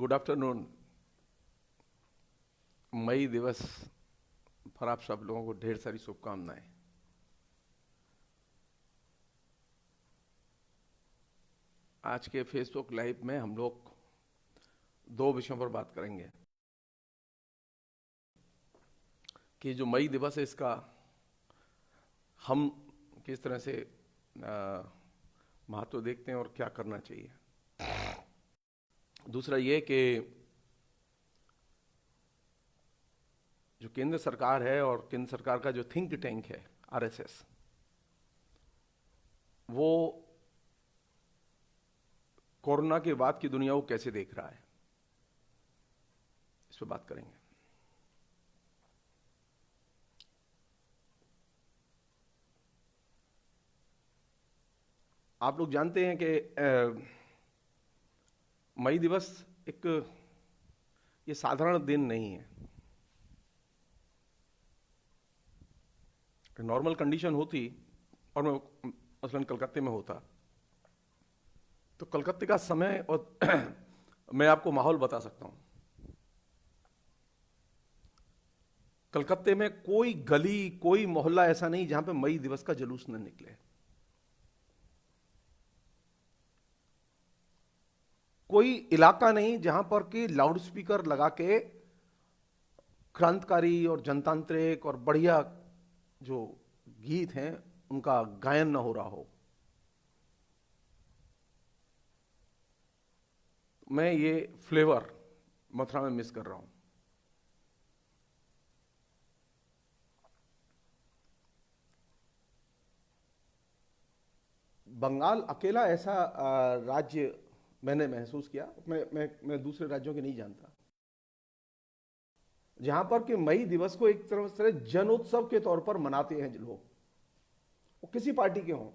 Good afternoon. मई दिवस पर आप सब लोगों को ढेर सारी शुभकामनाएं। आज के फेसबुक लाइव में हम लोग दो विषयों पर बात करेंगे कि जो मई दिवस है इसका हम किस तरह से महत्व देखते हैं और क्या करना चाहिए। दूसरा ये कि जो केंद्र सरकार है और केंद्र सरकार का जो थिंक टैंक है आरएसएस, वो कोरोना के बाद की दुनिया को कैसे देख रहा है, इस पर बात करेंगे। आप लोग जानते हैं कि मई दिवस एक ये साधारण दिन नहीं है। नॉर्मल कंडीशन होती और मैं मसलन कलकत्ते में होता तो कलकत्ते का समय और मैं आपको माहौल बता सकता हूं। कलकत्ते में कोई गली, कोई मोहल्ला ऐसा नहीं जहां पे मई दिवस का जुलूस न निकले। कोई इलाका नहीं जहां पर कि लाउड स्पीकर लगा के क्रांतिकारी और जनतांत्रिक और बढ़िया जो गीत हैं उनका गायन न हो रहा हो। मैं ये फ्लेवर मथुरा में मिस कर रहा हूं। बंगाल अकेला ऐसा राज्य मैंने महसूस किया, मैं दूसरे राज्यों के नहीं जानता, जहां पर कि मई दिवस को एक तरह से जनोत्सव के तौर पर मनाते हैं लोग, वो किसी पार्टी के हों,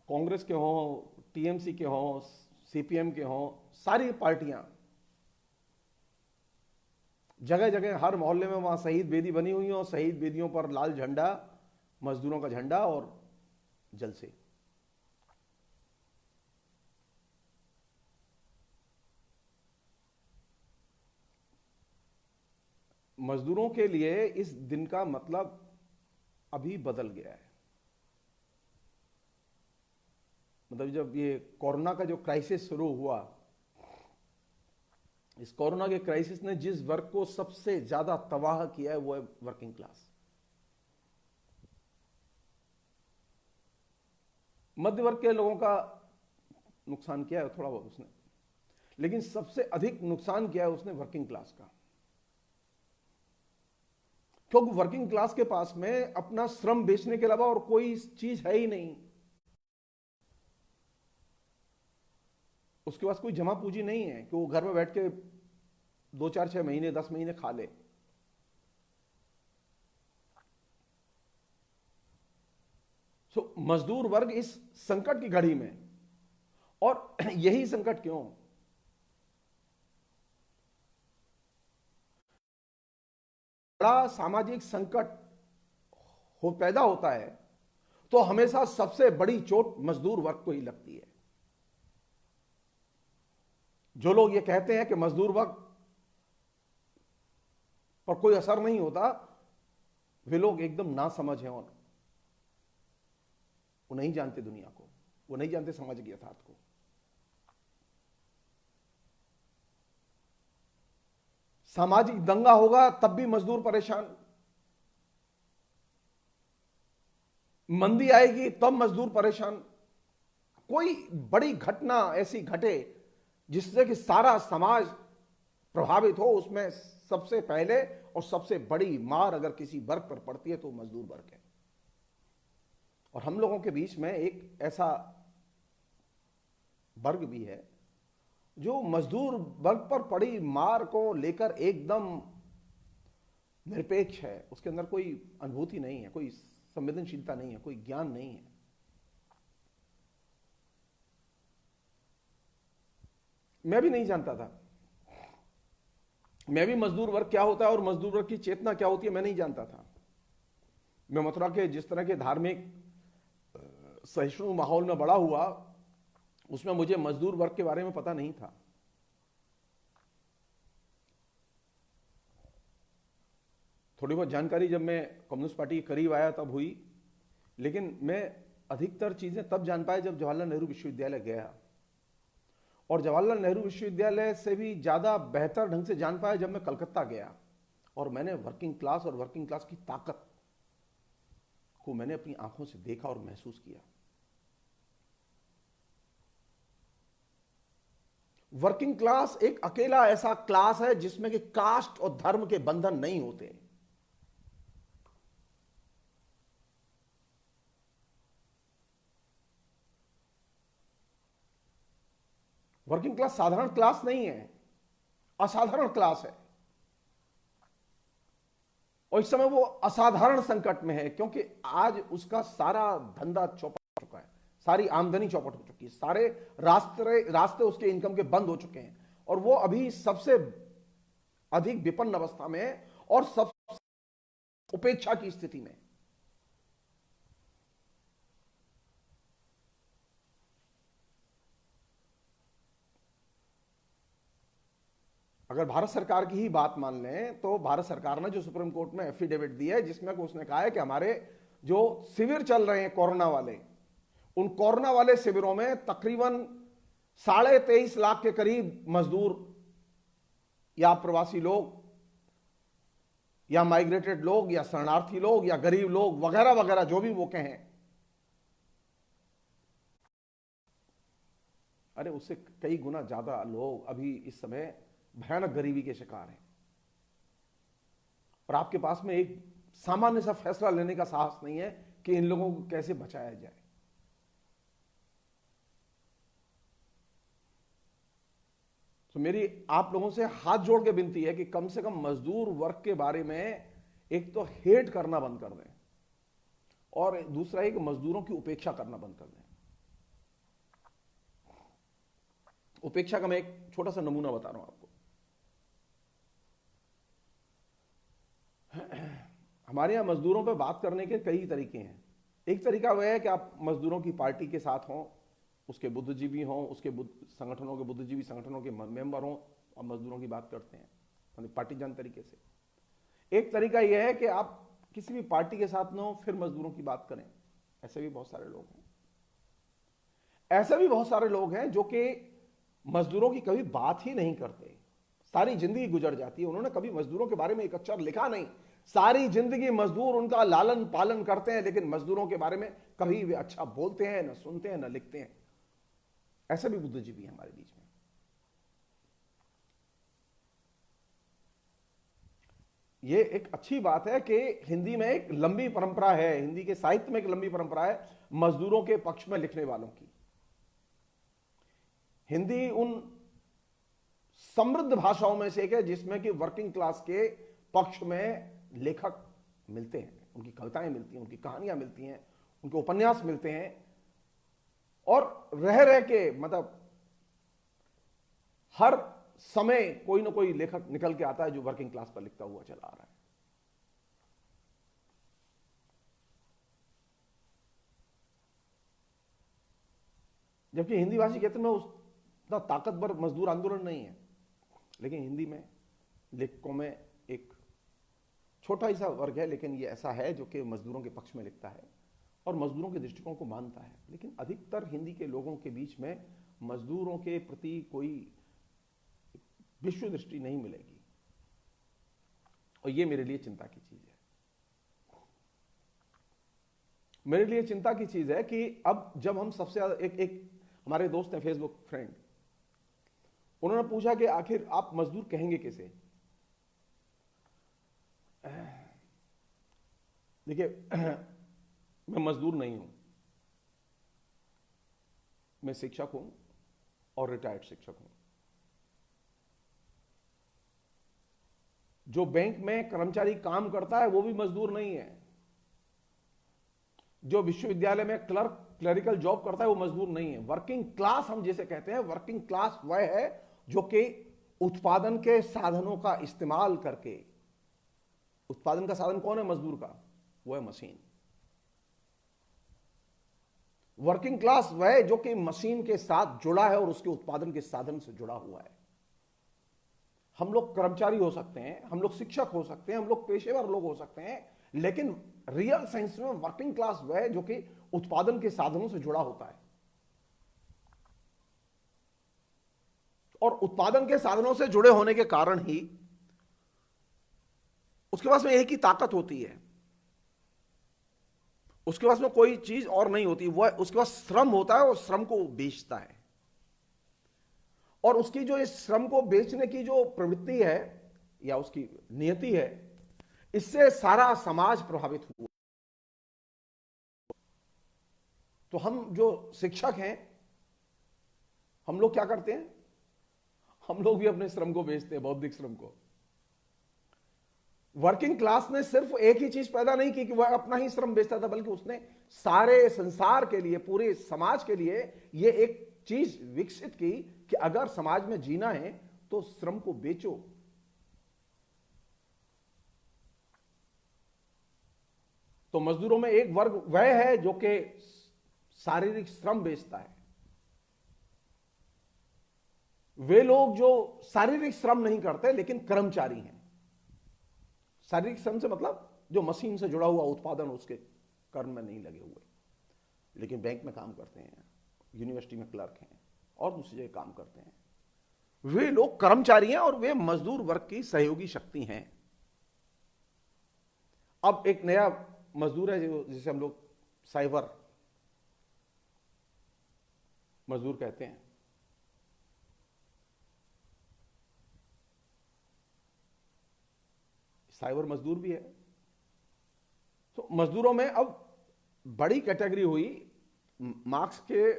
कांग्रेस के हों, टीएमसी के हों, सीपीएम के हों, सारी पार्टियां जगह जगह हर मोहल्ले में वहां शहीद बेदी बनी हुई हो, शहीद बेदियों पर लाल झंडा, मजदूरों का झंडा और जलसे। मजदूरों के लिए इस दिन का मतलब अभी बदल गया है। मतलब जब ये कोरोना का जो क्राइसिस शुरू हुआ, इस कोरोना के क्राइसिस ने जिस वर्ग को सबसे ज्यादा तबाह किया है वो है वर्किंग क्लास। मध्य वर्ग के लोगों का नुकसान किया है थोड़ा बहुत उसने, लेकिन सबसे अधिक नुकसान किया है उसने वर्किंग क्लास का, क्योंकि वर्किंग क्लास के पास में अपना श्रम बेचने के अलावा और कोई चीज है ही नहीं। उसके पास कोई जमा पूंजी नहीं है कि वो घर में बैठ के 2, 4, 6 महीने, 10 महीने खा ले। मजदूर वर्ग इस संकट की घड़ी में, और यही संकट क्यों, बड़ा सामाजिक संकट पैदा होता है तो हमेशा सबसे बड़ी चोट मजदूर वर्ग को ही लगती है। जो लोग ये कहते हैं कि मजदूर वर्ग पर कोई असर नहीं होता, वे लोग एकदम नासमझ हैं और वो नहीं जानते दुनिया को, वो नहीं जानते सामाजिक यथार्थ को। सामाजिक दंगा होगा तब भी मजदूर परेशान, मंदी आएगी तब मजदूर परेशान। कोई बड़ी घटना ऐसी घटे जिससे कि सारा समाज प्रभावित हो, उसमें सबसे पहले और सबसे बड़ी मार अगर किसी वर्ग पर पड़ती है तो मजदूर वर्ग है। और हम लोगों के बीच में एक ऐसा वर्ग भी है जो मजदूर वर्ग पर पड़ी मार को लेकर एकदम निरपेक्ष है। उसके अंदर कोई अनुभूति नहीं है, कोई संवेदनशीलता नहीं है, कोई ज्ञान नहीं है। मैं भी नहीं जानता था, मैं भी मजदूर वर्ग क्या होता है और मजदूर वर्ग की चेतना क्या होती है मैं नहीं जानता था। मैं मथुरा के जिस तरह के धार्मिक सहिष्णु माहौल में बड़ा हुआ, उसमें मुझे मजदूर वर्ग के बारे में पता नहीं था। थोड़ी बहुत जानकारी जब मैं कम्युनिस्ट पार्टी के करीब आया तब हुई, लेकिन मैं अधिकतर चीजें तब जान पाया जब जवाहरलाल नेहरू विश्वविद्यालय गया, और जवाहरलाल नेहरू विश्वविद्यालय से भी ज्यादा बेहतर ढंग से जान पाया जब मैं कलकत्ता गया और मैंने वर्किंग क्लास और वर्किंग क्लास की ताकत को मैंने अपनी आंखों से देखा और महसूस किया। वर्किंग क्लास एक अकेला ऐसा क्लास है जिसमें कि कास्ट और धर्म के बंधन नहीं होते। वर्किंग क्लास साधारण क्लास नहीं है, असाधारण क्लास है, और इस समय वो असाधारण संकट में है, क्योंकि आज उसका सारा धंधा चौपट हो चुका है, सारी आमदनी चौपट हो चुकी है, सारे रास्ते उसके इनकम के बंद हो चुके हैं, और वो अभी सबसे अधिक विपन्न अवस्था में है और सबसे उपेक्षा की स्थिति में। अगर भारत सरकार की ही बात मान लें तो भारत सरकार ने जो सुप्रीम कोर्ट में एफिडेविट दी है जिसमें उसने कहा है कि हमारे जो शिविर चल रहे हैं कोरोना वाले, उन कोरोना वाले शिविरों में तकरीबन 23.5 लाख के करीब मजदूर या प्रवासी लोग या माइग्रेटेड लोग या शरणार्थी लोग या गरीब लोग वगैरह वगैरह जो भी वो कहें, अरे उससे कई गुना ज्यादा लोग अभी इस समय भयानक गरीबी के शिकार हैं, और आपके पास में एक सामान्य सा फैसला लेने का साहस नहीं है कि इन लोगों को कैसे बचाया जाए। तो मेरी आप लोगों से हाथ जोड़ के विनती है कि कम से कम मजदूर वर्ग के बारे में एक तो हेट करना बंद कर दें, और दूसरा एक मजदूरों की उपेक्षा करना बंद कर दें। उपेक्षा का मैं एक छोटा सा नमूना बता रहा हूं आपको। हमारे यहां मजदूरों पर बात करने के कई तरीके हैं। एक तरीका वह है कि आप मजदूरों की पार्टी के साथ हों, उसके बुद्धिजीवी हों, उसके संगठनों के बुद्धिजीवी संगठनों के मेंबर हों, और मजदूरों की बात करते हैं पार्टीजन तरीके से। एक तरीका यह है कि आप किसी भी पार्टी के साथ न हो फिर मजदूरों की बात करें। ऐसे भी बहुत सारे लोग हैं, ऐसे भी बहुत सारे लोग हैं जो कि मजदूरों की कभी बात ही नहीं करते, सारी जिंदगी गुजर जाती है, उन्होंने कभी मजदूरों के बारे में एक अक्षर लिखा नहीं, सारी जिंदगी मजदूर उनका लालन पालन करते हैं, लेकिन मजदूरों के बारे में कभी वे अच्छा बोलते हैं, न सुनते हैं, न लिखते हैं। ऐसे भी बुद्धिजीवी हैं हमारे बीच में। ये एक अच्छी बात है कि हिंदी में एक लंबी परंपरा है, हिंदी के साहित्य में एक लंबी परंपरा है मजदूरों के पक्ष में लिखने वालों की। हिंदी उन समृद्ध भाषाओं में से एक है जिसमें कि वर्किंग क्लास के पक्ष में लेखक मिलते हैं, उनकी कविताएं मिलती हैं, उनकी कहानियां मिलती हैं, उनके उपन्यास मिलते हैं, और रह रह के मतलब हर समय कोई ना कोई लेखक निकल के आता है जो वर्किंग क्लास पर लिखता हुआ चला आ रहा है। जबकि हिंदी भाषी क्षेत्र में उतना ताकतवर मजदूर आंदोलन नहीं है, लेकिन हिंदी में लेखकों में एक छोटा ही सा वर्ग है, लेकिन ये ऐसा है जो कि मजदूरों के पक्ष में लिखता है और मजदूरों के दृष्टिकोण को मानता है। लेकिन अधिकतर हिंदी के लोगों के बीच में मजदूरों के प्रति कोई विश्व दृष्टि नहीं मिलेगी, और ये मेरे लिए चिंता की चीज है। मेरे लिए चिंता की चीज है कि अब जब हम सबसे ज्यादा एक हमारे दोस्त हैं फेसबुक फ्रेंड, उन्होंने पूछा कि आखिर आप मजदूर कहेंगे किसे। देखिए मैं मजदूर नहीं हूं, मैं शिक्षक हूं और रिटायर्ड शिक्षक हूं। जो बैंक में कर्मचारी काम करता है वो भी मजदूर नहीं है, जो विश्वविद्यालय में क्लरिकल जॉब करता है वो मजदूर नहीं है। वर्किंग क्लास हम जिसे कहते हैं, वर्किंग क्लास वह है जो कि उत्पादन के साधनों का इस्तेमाल करके, उत्पादन का साधन कौन है मजदूर का, वो है मशीन। वर्किंग क्लास वह जो कि मशीन के साथ जुड़ा है और उसके उत्पादन के साधन से जुड़ा हुआ है। हम लोग कर्मचारी हो सकते हैं, हम लोग शिक्षक हो सकते हैं, हम लोग पेशेवर लोग हो सकते हैं, लेकिन रियल सेंस में वर्किंग क्लास वह है जो कि उत्पादन के साधनों से जुड़ा होता है। और उत्पादन के साधनों से जुड़े होने के कारण ही उसके पास में एक ही ताकत होती है, उसके पास में कोई चीज और नहीं होती, वह उसके पास श्रम होता है और श्रम को बेचता है। और उसकी जो इस श्रम को बेचने की जो प्रवृत्ति है या उसकी नियति है, इससे सारा समाज प्रभावित हुआ। तो हम जो शिक्षक हैं, हम लोग क्या करते हैं? हम लोग भी अपने श्रम को बेचते हैं, बौद्धिक श्रम को। वर्किंग क्लास ने सिर्फ एक ही चीज पैदा नहीं की कि वह अपना ही श्रम बेचता था, बल्कि उसने सारे संसार के लिए, पूरे समाज के लिए यह एक चीज विकसित की कि अगर समाज में जीना है तो श्रम को बेचो। तो मजदूरों में एक वर्ग वह है जो कि शारीरिक श्रम बेचता है। वे लोग जो शारीरिक श्रम नहीं करते लेकिन कर्मचारी हैं। शारीरिक श्रम से मतलब जो मशीन से जुड़ा हुआ उत्पादन, उसके कर्म में नहीं लगे हुए, लेकिन बैंक में काम करते हैं, यूनिवर्सिटी में क्लर्क हैं और दूसरी जगह काम करते हैं, वे लोग कर्मचारी हैं और वे मजदूर वर्ग की सहयोगी शक्ति हैं। अब एक नया मजदूर है जिसे हम लोग साइबर मजदूर कहते हैं। साइबर मजदूर भी है। तो मजदूरों में अब बड़ी कैटेगरी हुई। मार्क्स के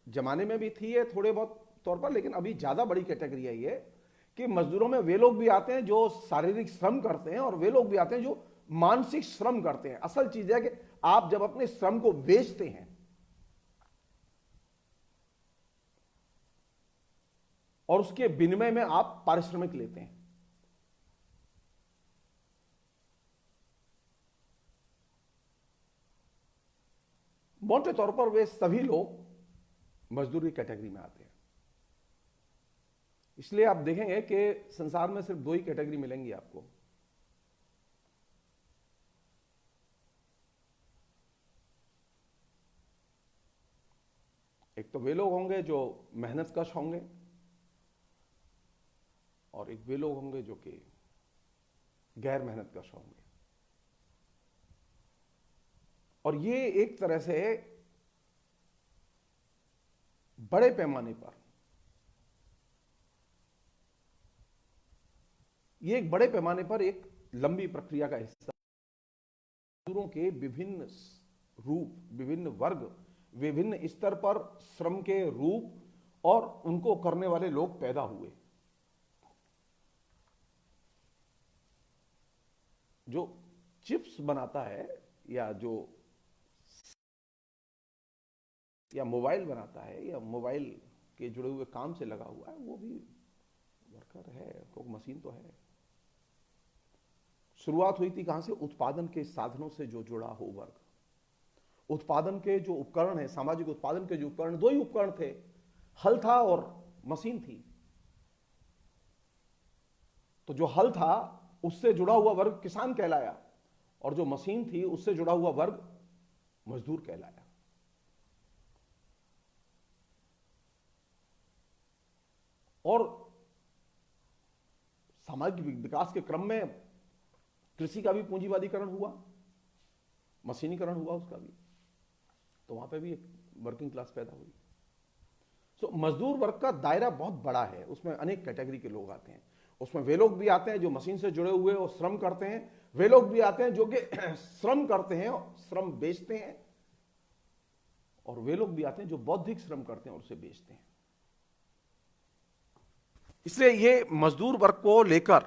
जमाने में भी थी ये थोड़े बहुत तौर पर, लेकिन अभी ज्यादा बड़ी कैटेगरी है ये कि मजदूरों में वे लोग भी आते हैं जो शारीरिक श्रम करते हैं और वे लोग भी आते हैं जो मानसिक श्रम करते हैं। असल चीज है कि आप जब अपने श्रम को बेचते हैं और उसके विनिमय में आप पारिश्रमिक लेते हैं। मोटे तौर पर वे सभी लोग मजदूरी कैटेगरी में आते हैं। इसलिए आप देखेंगे कि संसार में सिर्फ दो ही कैटेगरी मिलेंगी आपको। एक तो वे लोग होंगे जो मेहनत कश होंगे और एक वे लोग होंगे जो कि गैर मेहनत कश होंगे। और ये एक तरह से बड़े पैमाने पर, ये एक बड़े पैमाने पर एक लंबी प्रक्रिया का हिस्सा। मजदूरों के विभिन्न रूप, विभिन्न वर्ग, विभिन्न स्तर पर श्रम के रूप और उनको करने वाले लोग पैदा हुए। जो चिप्स बनाता है या मोबाइल बनाता है या मोबाइल के जुड़े हुए काम से लगा हुआ है, वो भी वर्कर है, तो मशीन तो है। शुरुआत हुई थी कहां से? उत्पादन के साधनों से जो जुड़ा हो वर्ग। उत्पादन के जो उपकरण है, सामाजिक उत्पादन के जो उपकरण, दो ही उपकरण थे, हल था और मशीन थी। तो जो हल था उससे जुड़ा हुआ वर्ग किसान कहलाया और जो मशीन थी उससे जुड़ा हुआ वर्ग मजदूर कहलाया। और सामाजिक विकास के क्रम में कृषि का भी पूंजीवादीकरण हुआ, मशीनीकरण हुआ उसका भी, तो वहां पे भी एक वर्किंग क्लास पैदा हुई। सो मजदूर वर्ग का दायरा बहुत बड़ा है, उसमें अनेक कैटेगरी के लोग आते हैं। उसमें वे लोग भी आते हैं जो मशीन से जुड़े हुए और श्रम करते हैं, वे लोग भी आते हैं जो कि श्रम करते हैं और श्रम बेचते हैं, और वे लोग भी आते हैं जो बौद्धिक श्रम करते हैं और उसे बेचते हैं। इसलिए ये मजदूर वर्ग को लेकर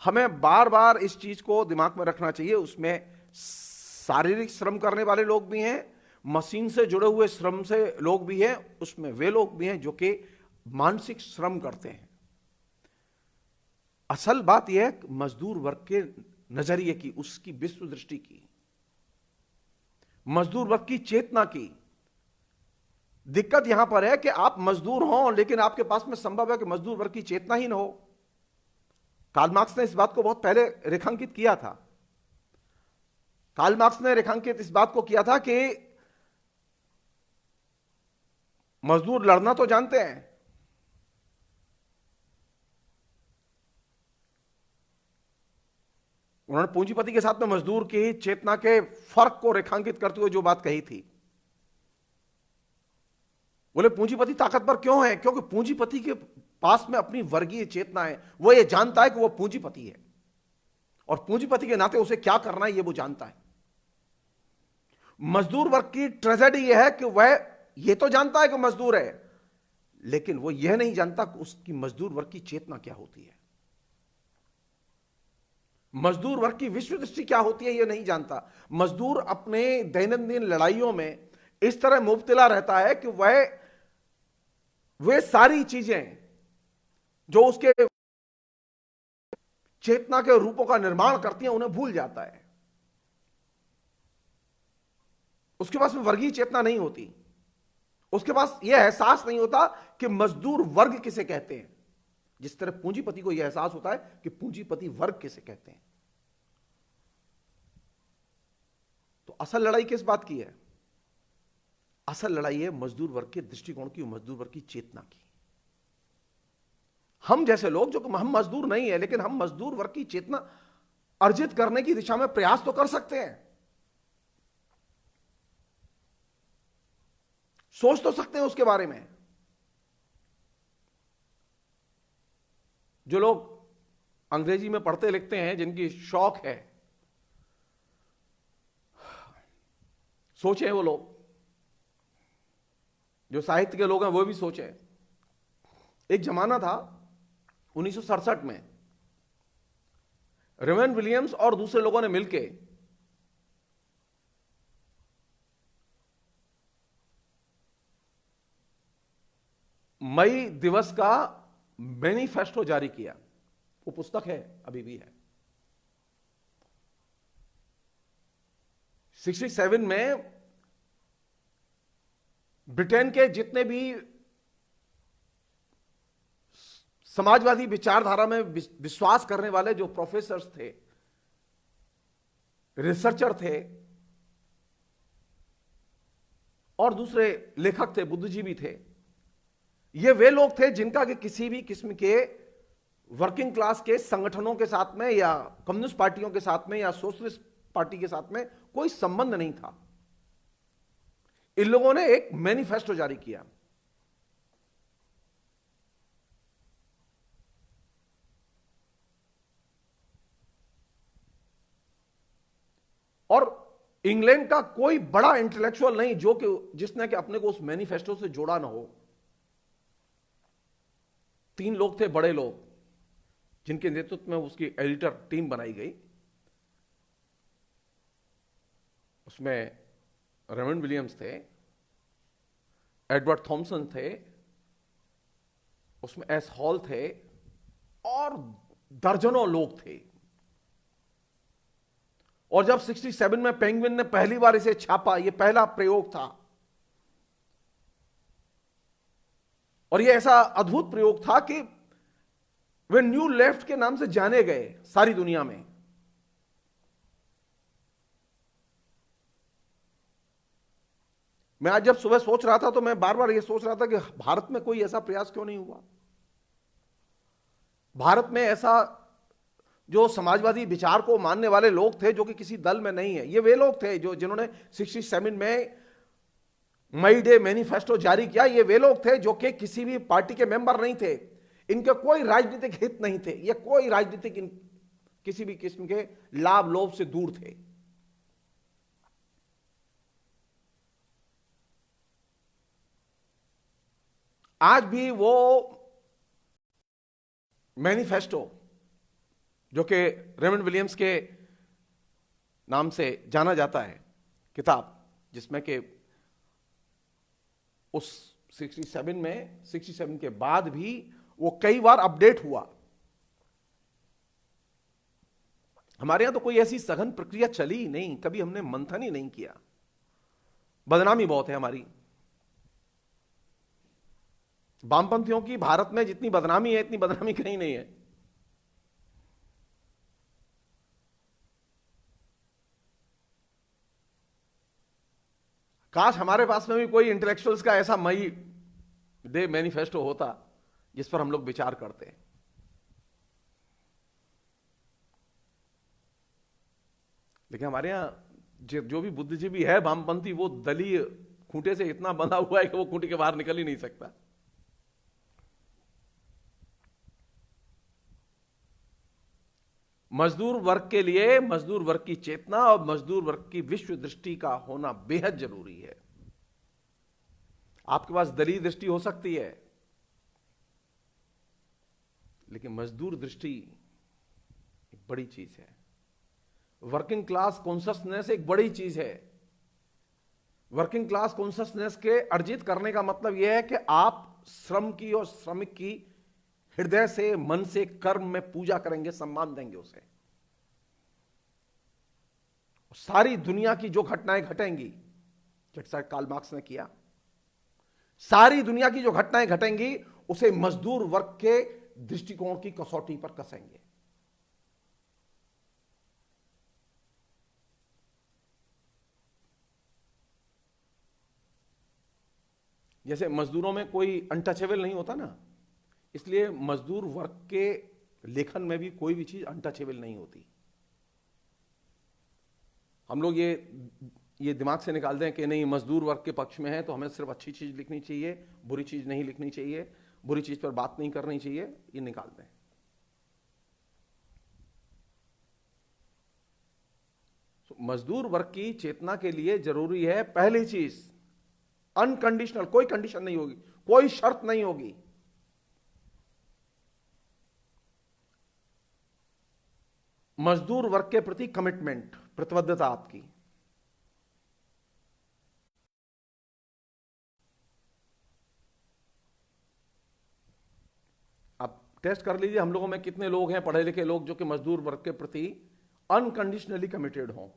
हमें बार बार इस चीज को दिमाग में रखना चाहिए। उसमें शारीरिक श्रम करने वाले लोग भी हैं, मशीन से जुड़े हुए श्रम से लोग भी हैं, उसमें वे लोग भी हैं जो कि मानसिक श्रम करते हैं। असल बात यह है मजदूर वर्ग के नजरिए की, उसकी विश्व दृष्टि की, मजदूर वर्ग की चेतना की, दिक्कत यहां पर है कि आप मजदूर हो, लेकिन आपके पास में संभव है कि मजदूर वर्ग की चेतना ही ना हो। कार्ल मार्क्स ने इस बात को बहुत पहले रेखांकित किया था। कार्ल मार्क्स ने रेखांकित इस बात को किया था कि मजदूर लड़ना तो जानते हैं, उन्होंने पूंजीपति के साथ में मजदूर की चेतना के फर्क को रेखांकित करते हुए जो बात कही थी, बोले पूंजीपति ताकतवर क्यों है? क्योंकि पूंजीपति के पास में अपनी वर्गीय चेतना है। वो ये जानता है कि वो पूंजीपति है और पूंजीपति के नाते उसे क्या करना है ये वो जानता है। मजदूर वर्ग की ट्रेजेडी यह है कि वह ये तो जानता है कि मजदूर है, लेकिन वो यह नहीं जानता कि उसकी मजदूर वर्ग की चेतना क्या होती है, मजदूर वर्ग की विश्व दृष्टि क्या होती है, यह नहीं जानता। मजदूर अपने दैनंदिन लड़ाइयों में इस तरह मुब्तला रहता है कि वे सारी चीजें जो उसके चेतना के रूपों का निर्माण करती हैं उन्हें भूल जाता है। उसके पास में वर्गीय चेतना नहीं होती, उसके पास यह एहसास नहीं होता कि मजदूर वर्ग किसे कहते हैं, जिस तरह पूंजीपति को यह एहसास होता है कि पूंजीपति वर्ग किसे कहते हैं। तो असल लड़ाई किस बात की है? असल लड़ाई है मजदूर वर्ग के दृष्टिकोण की, मजदूर वर्ग की चेतना की। हम जैसे लोग जो कि हम मजदूर नहीं है, लेकिन हम मजदूर वर्ग की चेतना अर्जित करने की दिशा में प्रयास तो कर सकते हैं, सोच तो सकते हैं उसके बारे में। जो लोग अंग्रेजी में पढ़ते लिखते हैं, जिनकी शौक है, सोचे वो लोग, जो साहित्य के लोग हैं वो भी सोचे। एक जमाना था 1967 में, रेमन विलियम्स और दूसरे लोगों ने मिलकर मई दिवस का मैनिफेस्टो जारी किया। वो पुस्तक है, अभी भी है। 67 में ब्रिटेन के जितने भी समाजवादी विचारधारा में विश्वास करने वाले जो प्रोफेसर्स थे, रिसर्चर थे और दूसरे लेखक थे, बुद्धिजीवी थे, ये वे लोग थे जिनका कि किसी भी किस्म के वर्किंग क्लास के संगठनों के साथ में या कम्युनिस्ट पार्टियों के साथ में या सोशलिस्ट पार्टी के साथ में कोई संबंध नहीं था। इन लोगों ने एक मैनिफेस्टो जारी किया और इंग्लैंड का कोई बड़ा इंटेलेक्चुअल नहीं जो कि जिसने कि अपने को उस मैनिफेस्टो से जोड़ा ना हो। 3 लोग थे, बड़े लोग, जिनके नेतृत्व में उसकी एडिटर टीम बनाई गई। उसमें रेमंड विलियम्स थे, एडवर्ड थॉमसन थे, उसमें एस हॉल थे और दर्जनों लोग थे। और जब 67 में पेंगुइन ने पहली बार इसे छापा, यह पहला प्रयोग था और यह ऐसा अद्भुत प्रयोग था कि वे न्यू लेफ्ट के नाम से जाने गए सारी दुनिया में। मैं आज जब सुबह सोच रहा था तो मैं बार बार यह सोच रहा था कि भारत में कोई ऐसा प्रयास क्यों नहीं हुआ। भारत में ऐसा जो समाजवादी विचार को मानने वाले लोग थे जो कि किसी दल में नहीं है, ये वे लोग थे जो जिन्होंने 67 में मई डे मैनिफेस्टो जारी किया। ये वे लोग थे जो कि किसी भी पार्टी के मेंबर नहीं थे, इनके कोई राजनीतिक हित नहीं थे, ये कोई राजनीतिक किसी भी किस्म के लाभ लोभ से दूर थे। आज भी वो मैनिफेस्टो जो कि रेमंड विलियम्स के नाम से जाना जाता है, किताब जिसमें कि उस 67 के बाद भी वो कई बार अपडेट हुआ। हमारे यहां तो कोई ऐसी सघन प्रक्रिया चली ही नहीं, कभी हमने मंथन ही नहीं किया। बदनामी बहुत है हमारी। वामपंथियों की भारत में जितनी बदनामी है इतनी बदनामी कहीं नहीं है। काश हमारे पास में भी कोई इंटेलेक्चुअल्स का ऐसा मई दे मैनिफेस्टो होता जिस पर हम लोग विचार करते। लेकिन हमारे यहां जो भी बुद्धिजीवी है वामपंथी, वो दलीय खूंटे से इतना बंधा हुआ है कि वो खूंटे के बाहर निकल ही नहीं सकता। मजदूर वर्ग के लिए मजदूर वर्ग की चेतना और मजदूर वर्ग की विश्व दृष्टि का होना बेहद जरूरी है। आपके पास दलीय दृष्टि हो सकती है, लेकिन मजदूर दृष्टि एक बड़ी चीज है। वर्किंग क्लास कॉन्शसनेस एक बड़ी चीज है। वर्किंग क्लास कॉन्शसनेस के अर्जित करने का मतलब यह है कि आप श्रम की और श्रमिक की हृदय से, मन से, कर्म में पूजा करेंगे, सम्मान देंगे उसे। सारी दुनिया की जो घटनाएं घटेंगी, जैसा कार्ल मार्क्स ने किया, सारी दुनिया की जो घटनाएं घटेंगी उसे मजदूर वर्ग के दृष्टिकोण की कसौटी पर कसेंगे। जैसे मजदूरों में कोई अनटचेबल नहीं होता ना, इसलिए मजदूर वर्ग के लेखन में भी कोई भी चीज अनटचेबल नहीं होती। हम लोग ये दिमाग से निकालते हैं कि नहीं, मजदूर वर्ग के पक्ष में है तो हमें सिर्फ अच्छी चीज लिखनी चाहिए, बुरी चीज नहीं लिखनी चाहिए, बुरी चीज पर बात नहीं करनी चाहिए, ये निकालते हैं। मजदूर वर्ग की चेतना के लिए जरूरी है, पहली चीज अनकंडीशनल, कोई कंडीशन नहीं होगी, कोई शर्त नहीं होगी। मजदूर वर्ग के प्रति कमिटमेंट, प्रतिबद्धता आपकी। आप टेस्ट कर लीजिए, हम लोगों में कितने लोग हैं पढ़े लिखे लोग जो कि मजदूर वर्ग के प्रति अनकंडीशनली कमिटेड हों।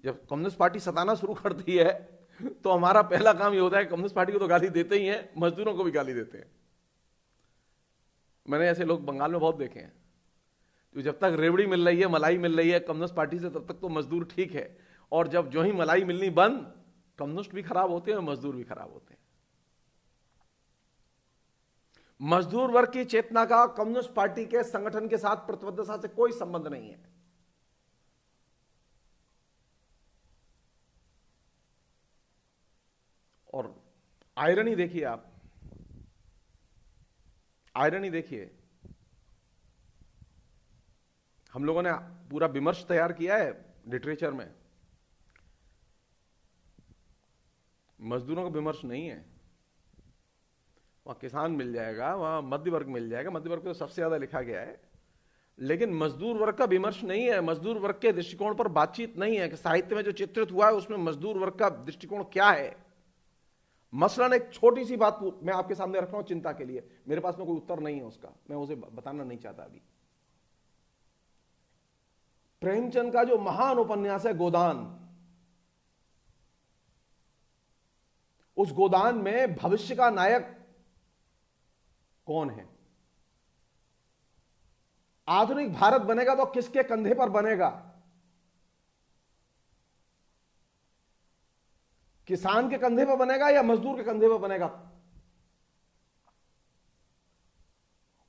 जब कम्युनिस्ट पार्टी सताना शुरू करती है तो हमारा पहला काम ये होता है, कम्युनिस्ट पार्टी को तो गाली देते ही हैं, मजदूरों को भी गाली देते हैं। मैंने ऐसे लोग बंगाल में बहुत देखे हैं, तो जब तक रेवड़ी मिल रही है, मलाई मिल रही है कम्युनिस्ट पार्टी से, तब तक तो मजदूर ठीक है, और जब जो ही मलाई मिलनी बंद, कम्युनिस्ट भी खराब होते हैं और मजदूर भी खराब होते हैं। मजदूर वर्ग की चेतना का कम्युनिस्ट पार्टी के संगठन के साथ प्रतिबद्धता से कोई संबंध नहीं है। और आयरनी देखिए, आप आयरनी देखिए, हम लोगों ने पूरा विमर्श तैयार किया है लिटरेचर में, मजदूरों का विमर्श नहीं है। वहां किसान मिल जाएगा, वहां मध्य वर्ग मिल जाएगा, मध्य वर्ग को तो सबसे ज्यादा लिखा गया है, लेकिन मजदूर वर्ग का विमर्श नहीं है। मजदूर वर्ग के दृष्टिकोण पर बातचीत नहीं है कि साहित्य में जो चित्रित हुआ है उसमें मजदूर वर्ग का दृष्टिकोण क्या है। मसलन एक छोटी सी बात मैं आपके सामने रख रहा हूं चिंता के लिए, मेरे पास में कोई उत्तर नहीं है उसका, मैं उसे बताना नहीं चाहता अभी। प्रेमचंद का जो महान उपन्यास है गोदान, उस गोदान में भविष्य का नायक कौन है? आधुनिक भारत बनेगा तो किसके कंधे पर बनेगा? किसान के कंधे पर बनेगा या मजदूर के कंधे पर बनेगा?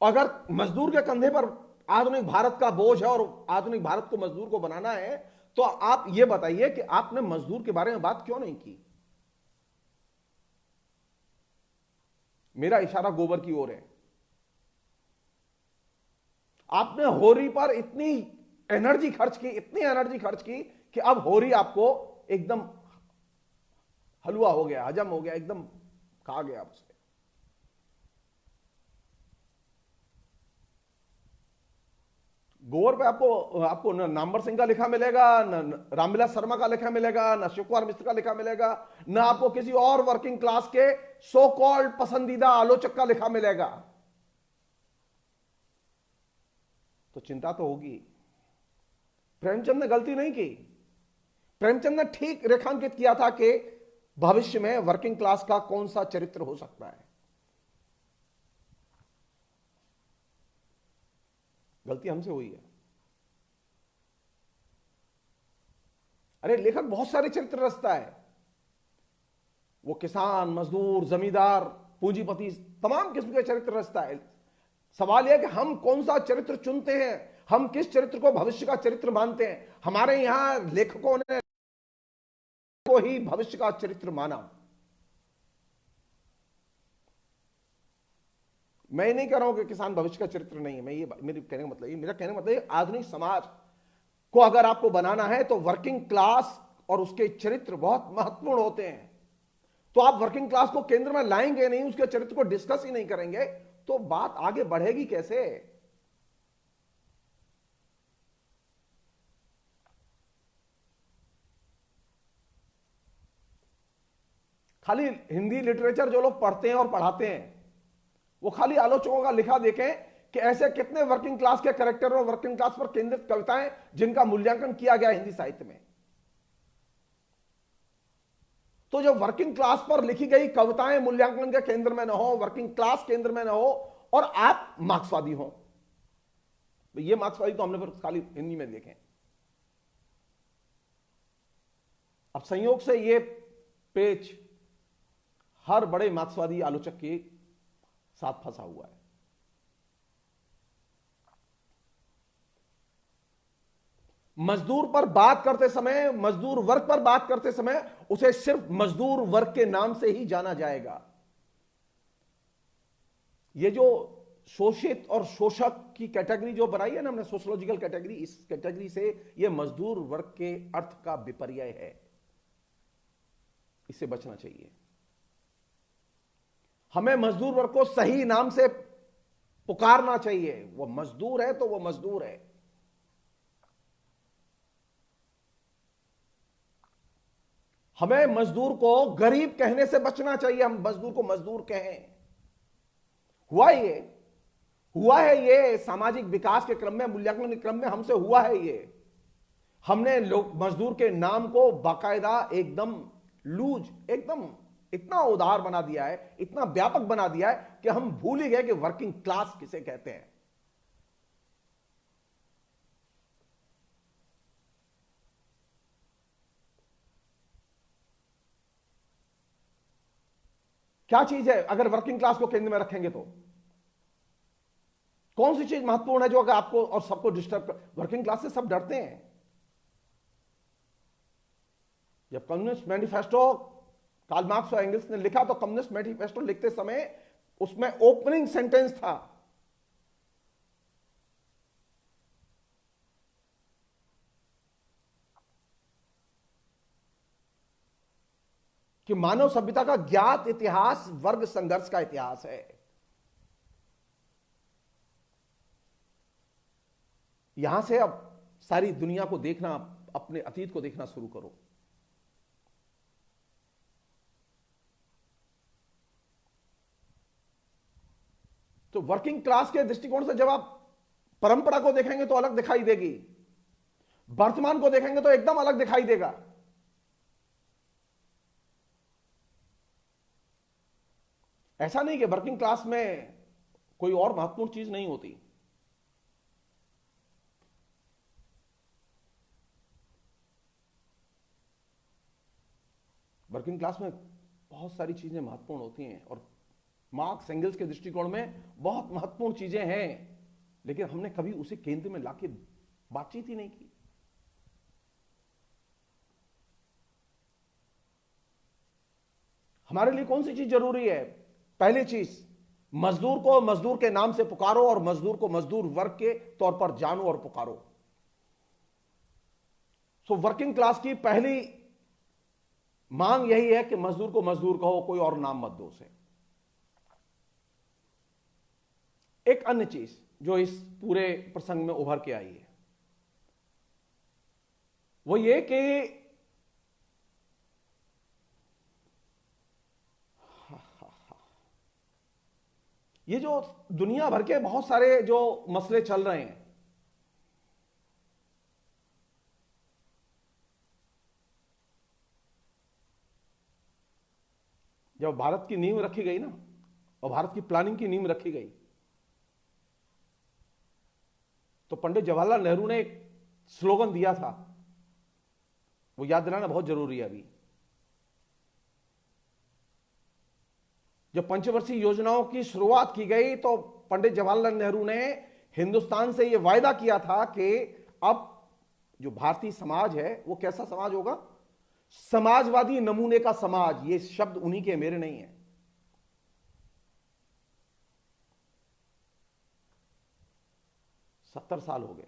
अगर मजदूर के कंधे पर आधुनिक भारत का बोझ है और आधुनिक भारत को मजदूर को बनाना है, तो आप यह बताइए कि आपने मजदूर के बारे में बात क्यों नहीं की? मेरा इशारा गोबर की ओर है। आपने होरी पर इतनी एनर्जी खर्च की, इतनी एनर्जी खर्च की कि अब होरी आपको एकदम हलवा हो गया, हजम हो गया, एकदम खा गया उसे। गोबर पे आपको न नामवर सिंह का लिखा मिलेगा, न रामविलास शर्मा का लिखा मिलेगा, न शिव कुमार मिश्र का लिखा मिलेगा, न आपको किसी और वर्किंग क्लास के सो कॉल्ड पसंदीदा आलोचक का लिखा मिलेगा। तो चिंता तो होगी। प्रेमचंद ने गलती नहीं की। प्रेमचंद ने ठीक रेखांकित किया था कि भविष्य में वर्किंग क्लास का कौन सा चरित्र हो सकता है। गलती हमसे हुई है। अरे लेखक बहुत सारे चरित्र रचता है, वो किसान, मजदूर, जमींदार, पूंजीपति, तमाम किस्म के चरित्र रचता है। सवाल यह कि हम कौन सा चरित्र चुनते हैं, हम किस चरित्र को भविष्य का चरित्र मानते हैं। हमारे यहां लेखकों ने को ही भविष्य का चरित्र माना। मैं नहीं कह रहा हूं कि किसान भविष्य का चरित्र नहीं है, मैं ये मेरे कहने का मतलब मेरा कहने का मतलब आधुनिक समाज को अगर आपको बनाना है तो वर्किंग क्लास और उसके चरित्र बहुत महत्वपूर्ण होते हैं। तो आप वर्किंग क्लास को केंद्र में लाएंगे नहीं, उसके चरित्र को डिस्कस ही नहीं करेंगे, तो बात आगे बढ़ेगी कैसे। खाली हिंदी लिटरेचर जो लोग पढ़ते हैं और पढ़ाते हैं, वो खाली आलोचकों का लिखा देखें कि ऐसे कितने वर्किंग क्लास के कैरेक्टर और वर्किंग क्लास पर केंद्रित कविताएं जिनका मूल्यांकन किया गया हिंदी साहित्य में। तो जो वर्किंग क्लास पर लिखी गई कविताएं मूल्यांकन के केंद्र में न हो, वर्किंग क्लास केंद्र में न हो, और आप मार्क्सवादी हो, ये मार्क्सवादी तो हमने फिर खाली हिंदी में देखे। अब संयोग से ये पेच हर बड़े मार्क्सवादी आलोचक के साथ फंसा हुआ है। मजदूर पर बात करते समय, मजदूर वर्ग पर बात करते समय उसे सिर्फ मजदूर वर्ग के नाम से ही जाना जाएगा। ये जो शोषित और शोषक की कैटेगरी जो बनाई है ना हमने, सोशियोलॉजिकल कैटेगरी, इस कैटेगरी से ये मजदूर वर्ग के अर्थ का विपर्य है, इससे बचना चाहिए। हमें मजदूर वर्ग को सही नाम से पुकारना चाहिए। वो मजदूर है तो वो मजदूर है। हमें मजदूर को गरीब कहने से बचना चाहिए, हम मजदूर को मजदूर कहें। हुआ है ये सामाजिक विकास के क्रम में, मूल्यांकन के क्रम में हमसे हुआ है ये। हमने लोग मजदूर के नाम को बाकायदा एकदम लूज, एकदम इतना उदार बना दिया है, इतना व्यापक बना दिया है कि हम भूल ही गए कि वर्किंग क्लास किसे कहते हैं। क्या चीज है अगर वर्किंग क्लास को केंद्र में रखेंगे तो कौन सी चीज महत्वपूर्ण है जो अगर आपको और सबको डिस्टर्ब कर। वर्किंग क्लास से सब डरते हैं। जब कम्युनिस्ट मैनिफेस्टो कार्ल मार्क्स और एंगल्स ने लिखा तो कम्युनिस्ट मैनिफेस्टो लिखते समय उसमें ओपनिंग सेंटेंस था कि मानव सभ्यता का ज्ञात इतिहास वर्ग संघर्ष का इतिहास है। यहां से अब सारी दुनिया को देखना, अपने अतीत को देखना शुरू करो। तो वर्किंग क्लास के दृष्टिकोण से जब आप परंपरा को देखेंगे तो अलग दिखाई देगी, वर्तमान को देखेंगे तो एकदम अलग दिखाई देगा। ऐसा नहीं कि वर्किंग क्लास में कोई और महत्वपूर्ण चीज नहीं होती। वर्किंग क्लास में बहुत सारी चीजें महत्वपूर्ण होती हैं और मार्क्स एंगल्स के दृष्टिकोण में बहुत महत्वपूर्ण चीजें हैं, लेकिन हमने कभी उसे केंद्र में लाके बातचीत ही नहीं की। हमारे लिए कौन सी चीज जरूरी है? पहली चीज, मजदूर को मजदूर के नाम से पुकारो और मजदूर को मजदूर वर्ग के तौर पर जानो और पुकारो। सो वर्किंग क्लास की पहली मांग यही है कि मजदूर को मजदूर कहो, कोई और नाम मत दो उसे। एक अन्य चीज जो इस पूरे प्रसंग में उभर के आई है वो ये कि ये जो दुनिया भर के बहुत सारे जो मसले चल रहे हैं, जब भारत की नींव रखी गई ना और भारत की प्लानिंग की नींव रखी गई तो पंडित जवाहरलाल नेहरू ने एक स्लोगन दिया था, वो याद दिलाना बहुत जरूरी है अभी। जब पंचवर्षीय योजनाओं की शुरुआत की गई तो पंडित जवाहरलाल नेहरू ने हिंदुस्तान से यह वायदा किया था कि अब जो भारतीय समाज है वो कैसा समाज होगा, समाजवादी नमूने का समाज। ये शब्द उन्हीं के, मेरे नहीं है। सत्तर साल हो गए,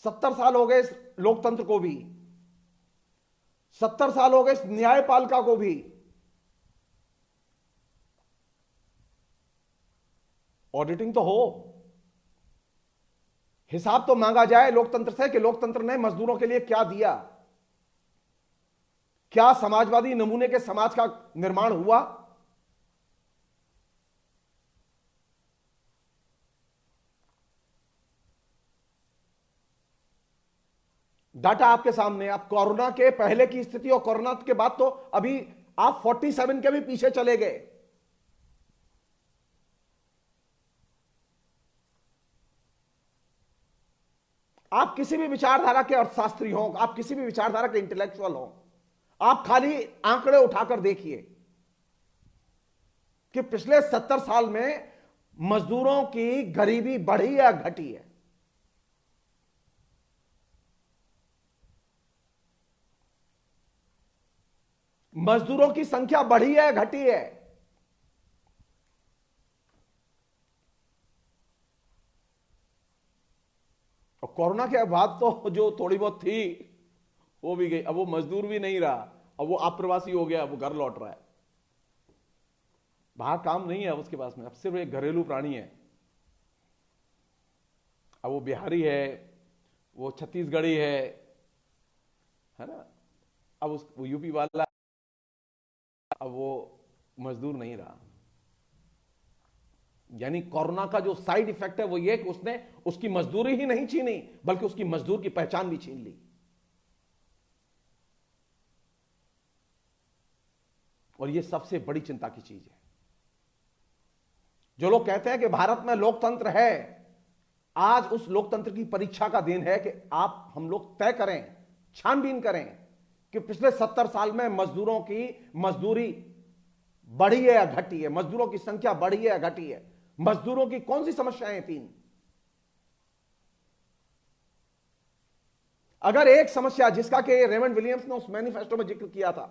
70 साल हो गए इस लोकतंत्र को भी, 70 साल हो गए इस न्यायपालिका को भी। ऑडिटिंग तो हो, हिसाब तो मांगा जाए लोकतंत्र से कि लोकतंत्र ने मजदूरों के लिए क्या दिया, क्या समाजवादी नमूने के समाज का निर्माण हुआ। डाटा आपके सामने। आप कोरोना के पहले की स्थिति और कोरोना के बाद तो अभी आप 47 के भी पीछे चले गए। आप किसी भी विचारधारा के अर्थशास्त्री हो, आप किसी भी विचारधारा के इंटेलेक्चुअल हो, आप खाली आंकड़े उठाकर देखिए कि पिछले 70 साल में मजदूरों की गरीबी बढ़ी या घटी है। मजदूरों की संख्या बढ़ी है, घटी है। और कोरोना के बाद तो जो थोड़ी बहुत थी वो भी गई। अब वो मजदूर भी नहीं रहा, अब वो अप्रवासी हो गया, वो घर लौट रहा है। बाहर काम नहीं है उसके पास में, अब सिर्फ एक घरेलू प्राणी है। अब वो बिहारी है, वो छत्तीसगढ़ी है ना, अब वो यूपी वाला, अब वो मजदूर नहीं रहा। यानी कोरोना का जो साइड इफेक्ट है वो ये कि उसने उसकी मजदूरी ही नहीं छीनी, बल्कि उसकी मजदूर की पहचान भी छीन ली। और ये सबसे बड़ी चिंता की चीज है। जो लोग कहते हैं कि भारत में लोकतंत्र है, आज उस लोकतंत्र की परीक्षा का दिन है कि आप हम लोग तय करें, छानबीन करें कि पिछले 70 साल में मजदूरों की मजदूरी बढ़ी है या घटी है, मजदूरों की संख्या बढ़ी है या घटी है, मजदूरों की कौन सी समस्याएं तीन। अगर एक समस्या जिसका कि रेमंड विलियम्स ने उस मैनिफेस्टो में जिक्र किया था,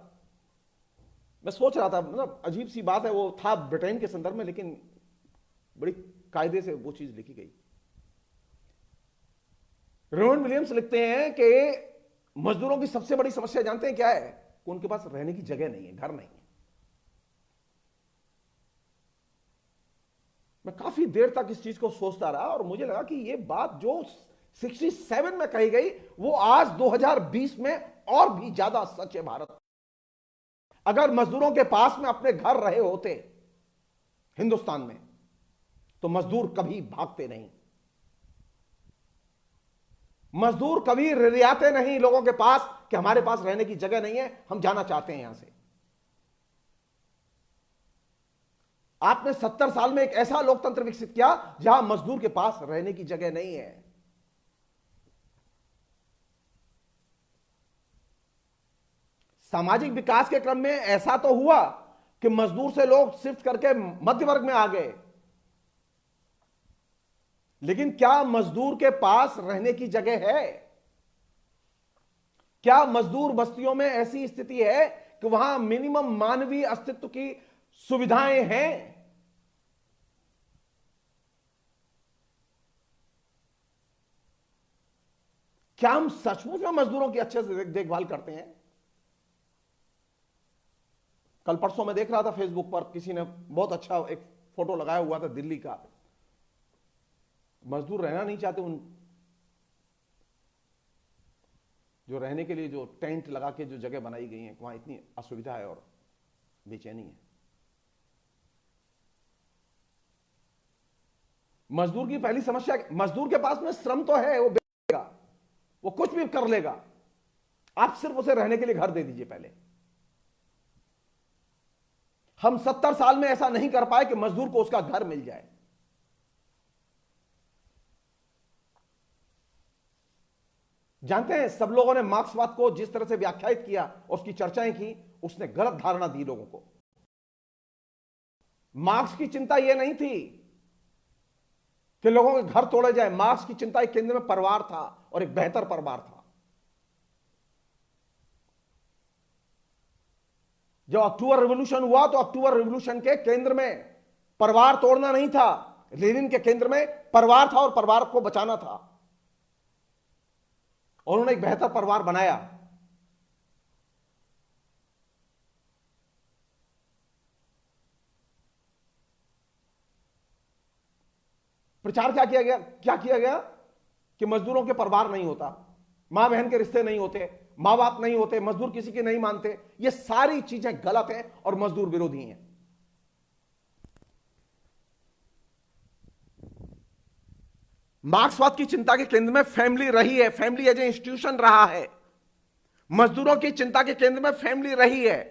मैं सोच रहा था, मतलब अजीब सी बात है, वो था ब्रिटेन के संदर्भ में, लेकिन बड़ी कायदे से वो चीज लिखी गई। रेमंड विलियम्स लिखते हैं कि मजदूरों की सबसे बड़ी समस्या जानते हैं क्या है? कि उनके पास रहने की जगह नहीं है, घर नहीं है। मैं काफी देर तक इस चीज को सोचता रहा और मुझे लगा कि ये बात जो 67 में कही गई वो आज 2020 में और भी ज्यादा सच है भारत। अगर मजदूरों के पास में अपने घर रहे होते हिंदुस्तान में तो मजदूर कभी भागते नहीं, मजदूर कभी रियाते नहीं लोगों के पास कि हमारे पास रहने की जगह नहीं है, हम जाना चाहते हैं यहां से। आपने 70 साल में एक ऐसा लोकतंत्र विकसित किया जहां मजदूर के पास रहने की जगह नहीं है। सामाजिक विकास के क्रम में ऐसा तो हुआ कि मजदूर से लोग शिफ्ट करके मध्य वर्ग में आ गए, लेकिन क्या मजदूर के पास रहने की जगह है? क्या मजदूर बस्तियों में ऐसी स्थिति है कि वहां मिनिमम मानवीय अस्तित्व की सुविधाएं हैं? क्या हम सचमुच में मजदूरों की अच्छे से देखभाल करते हैं? कल परसों मैं देख रहा था फेसबुक पर, किसी ने बहुत अच्छा एक फोटो लगाया हुआ था दिल्ली का। मजदूर रहना नहीं चाहते, उन जो रहने के लिए जो टेंट लगा के जो जगह बनाई गई है वहां इतनी असुविधा है और बेचैनी है। मजदूर की पहली समस्या, मजदूर के पास में श्रम तो है, वो बेचेगा, वो कुछ भी कर लेगा, आप सिर्फ उसे रहने के लिए घर दे दीजिए पहले। हम 70 साल में ऐसा नहीं कर पाए कि मजदूर को उसका घर मिल जाए। जानते हैं, सब लोगों ने मार्क्सवाद को जिस तरह से व्याख्यायित किया और उसकी चर्चाएं की, उसने गलत धारणा दी लोगों को। मार्क्स की चिंता यह नहीं थी कि लोगों के घर तोड़े जाए। मार्क्स की चिंता एक केंद्र में परिवार था, और एक बेहतर परिवार था। जब अक्टूबर रिवॉल्यूशन हुआ तो अक्टूबर रिवॉल्यूशन के केंद्र में परिवार तोड़ना नहीं था, लेनिन के केंद्र में परिवार था और परिवार को बचाना था, और उन्होंने एक बेहतर परिवार बनाया। प्रचार क्या किया गया कि मजदूरों के परिवार नहीं होता, मां बहन के रिश्ते नहीं होते, मां बाप नहीं होते, मजदूर किसी के नहीं मानते। ये सारी चीजें गलत हैं और मजदूर विरोधी हैं। मार्क्सवाद की चिंता के केंद्र में फैमिली रही है, फैमिली एज ए इंस्टीट्यूशन रहा है। मजदूरों की चिंता के केंद्र में फैमिली रही है।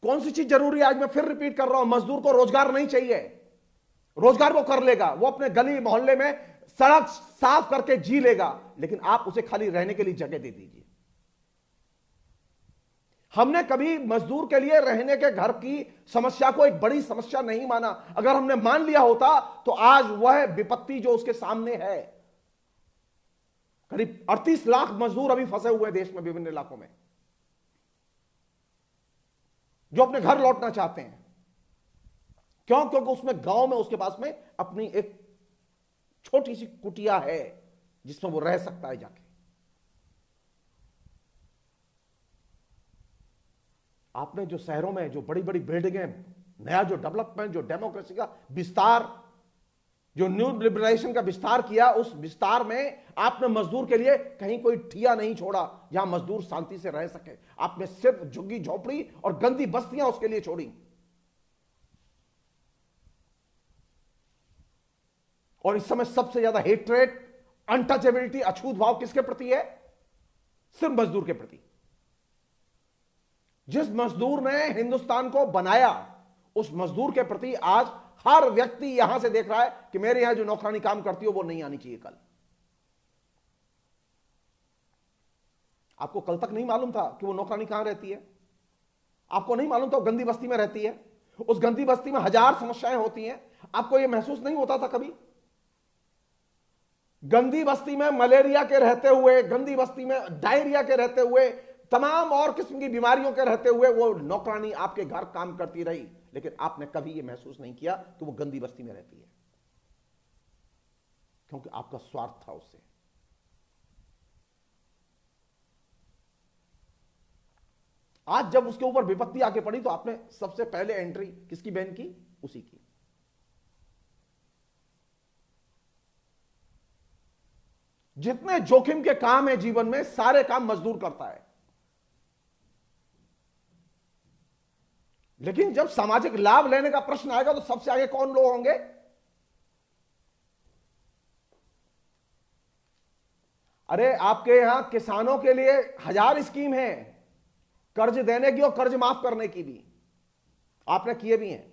कौन सी चीज जरूरी है? आज मैं फिर रिपीट कर रहा हूं, मजदूर को रोजगार नहीं चाहिए। रोजगार वो कर लेगा, वो अपने गली मोहल्ले में सड़क साफ करके जी लेगा, लेकिन आप उसे खाली रहने के लिए जगह दे दीजिए। हमने कभी मजदूर के लिए रहने के घर की समस्या को एक बड़ी समस्या नहीं माना। अगर हमने मान लिया होता तो आज वह विपत्ति जो उसके सामने है, करीब 38 लाख मजदूर अभी फंसे हुए देश में विभिन्न इलाकों में, जो अपने घर लौटना चाहते हैं। क्यों? क्योंकि उसमें गांव में उसके पास में अपनी एक छोटी सी कुटिया है जिसमें वो रह सकता है जाके। आपने जो शहरों में जो बड़ी बड़ी बिल्डिंगें, नया जो डेवलपमेंट, जो डेमोक्रेसी का विस्तार, जो न्यू लिबरलाइजेशन का विस्तार किया, उस विस्तार में आपने मजदूर के लिए कहीं कोई ठिया नहीं छोड़ा जहां मजदूर शांति से रह सके। आपने सिर्फ झुग्गी झोपड़ी और गंदी बस्तियां उसके लिए छोड़ी। और इस समय सबसे ज्यादा हेट्रेट, अनटचेबिलिटी, अछूत भाव किसके प्रति है? सिर्फ मजदूर के प्रति। जिस मजदूर ने हिंदुस्तान को बनाया, उस मजदूर के प्रति आज हर व्यक्ति यहां से देख रहा है कि मेरे यहां जो नौकरानी काम करती हो वो नहीं आनी चाहिए कल। आपको कल तक नहीं मालूम था कि वो नौकरानी कहां रहती है? आपको नहीं मालूम था वो गंदी बस्ती में रहती है? उस गंदी बस्ती में हजार समस्याएं होती हैं। आपको यह महसूस नहीं होता था कभी? गंदी बस्ती में मलेरिया के रहते हुए, गंदी बस्ती में डायरिया के रहते हुए, तमाम और किस्म की बीमारियों के रहते हुए वो नौकरानी आपके घर काम करती रही, लेकिन आपने कभी यह महसूस नहीं किया कि वो गंदी बस्ती में रहती है, क्योंकि आपका स्वार्थ था उससे। आज जब उसके ऊपर विपत्ति आके पड़ी तो आपने सबसे पहले एंट्री किसकी बहन की? उसी की। जितने जोखिम के काम है जीवन में, सारे काम मजदूर करता है। लेकिन जब सामाजिक लाभ लेने का प्रश्न आएगा तो सबसे आगे कौन लोग होंगे? अरे आपके यहां किसानों के लिए हजार स्कीम है, कर्ज देने की और कर्ज माफ करने की भी आपने किए भी हैं।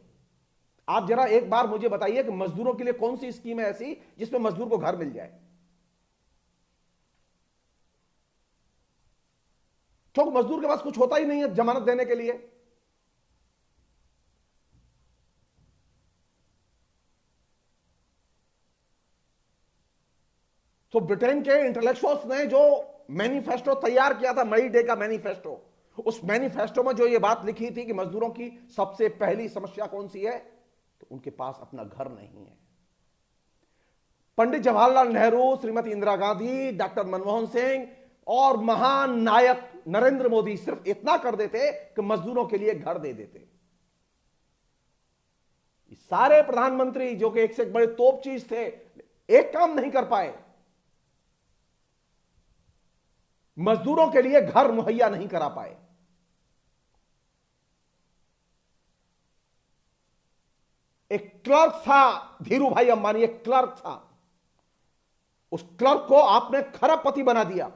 आप जरा एक बार मुझे बताइए कि मजदूरों के लिए कौन सी स्कीम है ऐसी जिसमें मजदूर को घर मिल जाए? क्योंकि मजदूर के पास कुछ होता ही नहीं है जमानत देने के लिए। तो ब्रिटेन के इंटेलेक्चुअल्स ने जो मैनिफेस्टो तैयार किया था, मई डे का मैनिफेस्टो, उस मैनिफेस्टो में जो ये बात लिखी थी कि मजदूरों की सबसे पहली समस्या कौन सी है, तो उनके पास अपना घर नहीं है। पंडित जवाहरलाल नेहरू, श्रीमती इंदिरा गांधी, डॉक्टर मनमोहन सिंह और महान नायक नरेंद्र मोदी सिर्फ इतना कर देते कि मजदूरों के लिए घर दे देते। सारे प्रधानमंत्री जो कि एक से एक बड़े तोप चीज थे, एक काम नहीं कर पाए, मजदूरों के लिए घर मुहैया नहीं करा पाए। एक क्लर्क था, धीरू भाई अंबानी एक क्लर्क था, उस क्लर्क को आपने खरबपति बना दिया।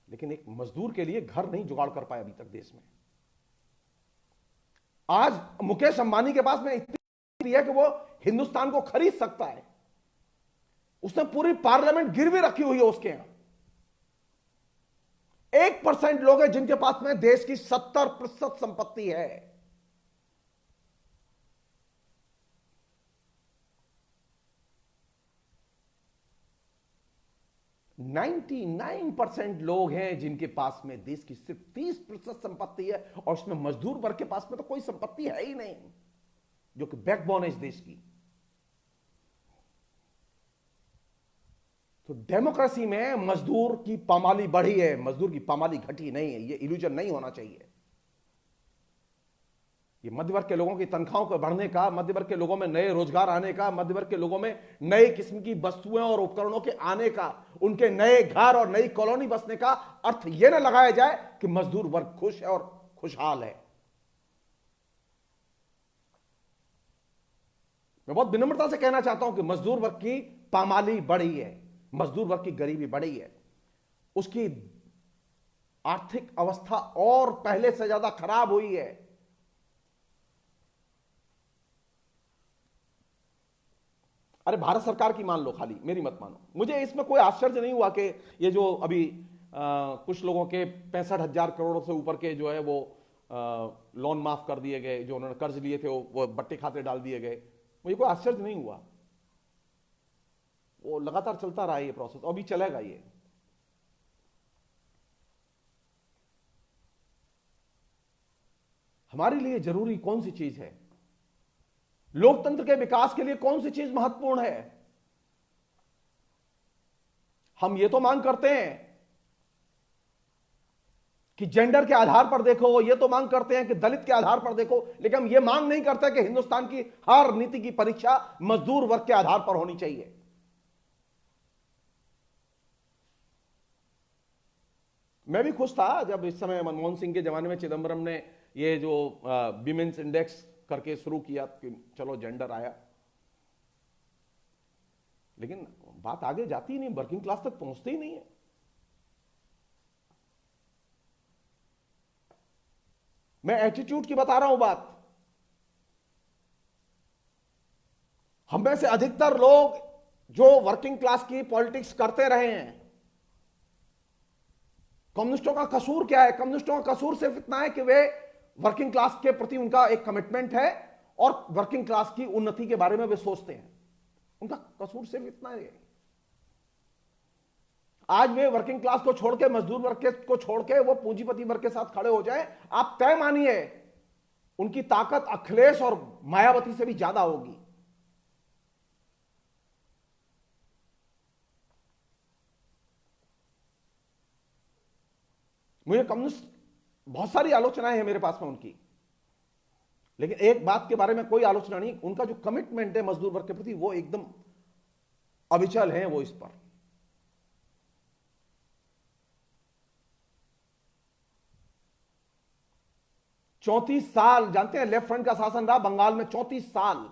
लेकिन एक मजदूर के लिए घर नहीं जुगाड़ कर पाए अभी तक देश में। आज मुकेश अंबानी के पास में इतनी है कि वो हिंदुस्तान को खरीद सकता है। उसने पूरी पार्लियामेंट गिरवी रखी हुई है उसके यहां। 1% लोग हैं जिनके पास में देश की 70% संपत्ति है। नाइन्टी 99% लोग हैं जिनके पास में देश की सिर्फ 30% संपत्ति है, और उसमें मजदूर वर्ग के पास में तो कोई संपत्ति है ही नहीं, जो कि बैकबोन है इस देश की। तो डेमोक्रेसी में मजदूर की पामाली बढ़ी है, मजदूर की पामाली घटी नहीं है। ये इल्यूजन नहीं होना चाहिए। ये मध्य वर्ग के लोगों की तनख्वाहों को बढ़ने का, मध्य वर्ग के लोगों में नए रोजगार आने का, मध्य वर्ग के लोगों में नए किस्म की वस्तुएं और उपकरणों के आने का, उनके नए घर और नई कॉलोनी बसने का अर्थ यह न लगाया जाए कि मजदूर वर्ग खुश है और खुशहाल है। मैं बहुत विनम्रता से कहना चाहता हूं कि मजदूर वर्ग की पामाली बढ़ी है, मजदूर वर्ग की गरीबी बढ़ी है, उसकी आर्थिक अवस्था और पहले से ज्यादा खराब हुई है। अरे भारत सरकार की मान लो, खाली मेरी मत मानो। मुझे इसमें कोई आश्चर्य नहीं हुआ कि ये जो अभी कुछ लोगों के 65,000 करोड़ से ऊपर के जो है वो लोन माफ कर दिए गए, जो उन्होंने कर्ज लिए थे वो बट्टे खाते डाल दिए गए। मुझे कोई आश्चर्य नहीं हुआ। वो लगातार चलता रहा ये प्रोसेस, अभी चलेगा ये। हमारे लिए जरूरी कौन सी चीज है? लोकतंत्र के विकास के लिए कौन सी चीज महत्वपूर्ण है? हम ये तो मांग करते हैं कि जेंडर के आधार पर देखो, ये तो मांग करते हैं कि दलित के आधार पर देखो, लेकिन हम ये मांग नहीं करते कि हिंदुस्तान की हर नीति की परीक्षा मजदूर वर्ग के आधार पर होनी चाहिए। मैं भी खुश था जब इस समय मनमोहन सिंह के जमाने में चिदंबरम ने ये जो विमेंस इंडेक्स करके शुरू किया कि चलो जेंडर आया, लेकिन बात आगे जाती ही नहीं, वर्किंग क्लास तक पहुंचती ही नहीं है। मैं एटीट्यूड की बता रहा हूं बात। हम में से अधिकतर लोग जो वर्किंग क्लास की पॉलिटिक्स करते रहे हैं, कम्युनिस्टों का कसूर क्या है? कम्युनिस्टों का कसूर सिर्फ इतना है कि वे वर्किंग क्लास के प्रति उनका एक कमिटमेंट है और वर्किंग क्लास की उन्नति के बारे में वे सोचते हैं। उनका कसूर सिर्फ इतना है। आज वे वर्किंग क्लास को छोड़ के, मजदूर वर्ग को छोड़ के वो पूंजीपति वर्ग के साथ खड़े हो जाए, आप तय मानिए उनकी ताकत अखिलेश और मायावती से भी ज्यादा होगी। मुझे कम्युनिस्ट बहुत सारी आलोचनाएं हैं मेरे पास में उनकी, लेकिन एक बात के बारे में कोई आलोचना नहीं, उनका जो कमिटमेंट है मजदूर वर्ग के प्रति वो एकदम अविचल है। वो इस पर 34 साल, जानते हैं लेफ्ट फ्रंट का शासन रहा बंगाल में 34 साल।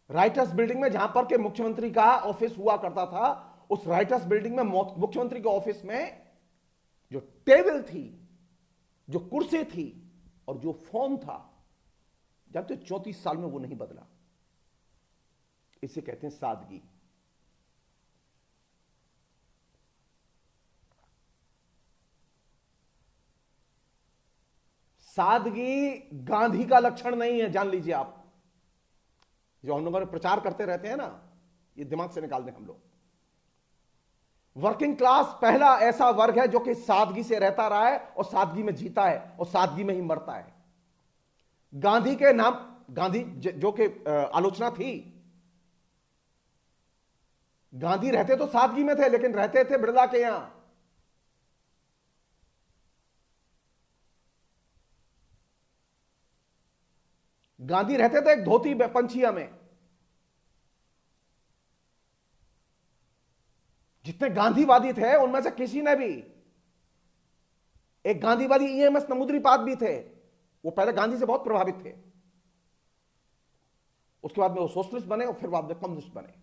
राइटर्स बिल्डिंग में जहां पर के मुख्यमंत्री का ऑफिस हुआ करता था, उस राइटर्स बिल्डिंग में मुख्यमंत्री के ऑफिस में जो टेबल थी, जो कुर्सी थी और जो फोन था, जानते 34 साल में वो नहीं बदला। इसे कहते हैं सादगी। सादगी गांधी का लक्षण नहीं है, जान लीजिए आप। जो हम लोग प्रचार करते रहते हैं ना, ये दिमाग से निकाल दें हम लोग। वर्किंग क्लास पहला ऐसा वर्ग है जो कि सादगी से रहता रहा है और सादगी में जीता है और सादगी में ही मरता है। गांधी के नाम, गांधी जो कि आलोचना थी, गांधी रहते तो सादगी में थे, लेकिन रहते थे बिरला के यहां। गांधी रहते थे एक धोती पंछिया में। जितने गांधीवादी थे उनमें से किसी ने भी, एक गांधीवादी ईएमएस नमूद्रीपाद भी थे, वो पहले गांधी से बहुत प्रभावित थे, उसके बाद में वो सोशलिस्ट बने और फिर बाद में कम्युनिस्ट बने।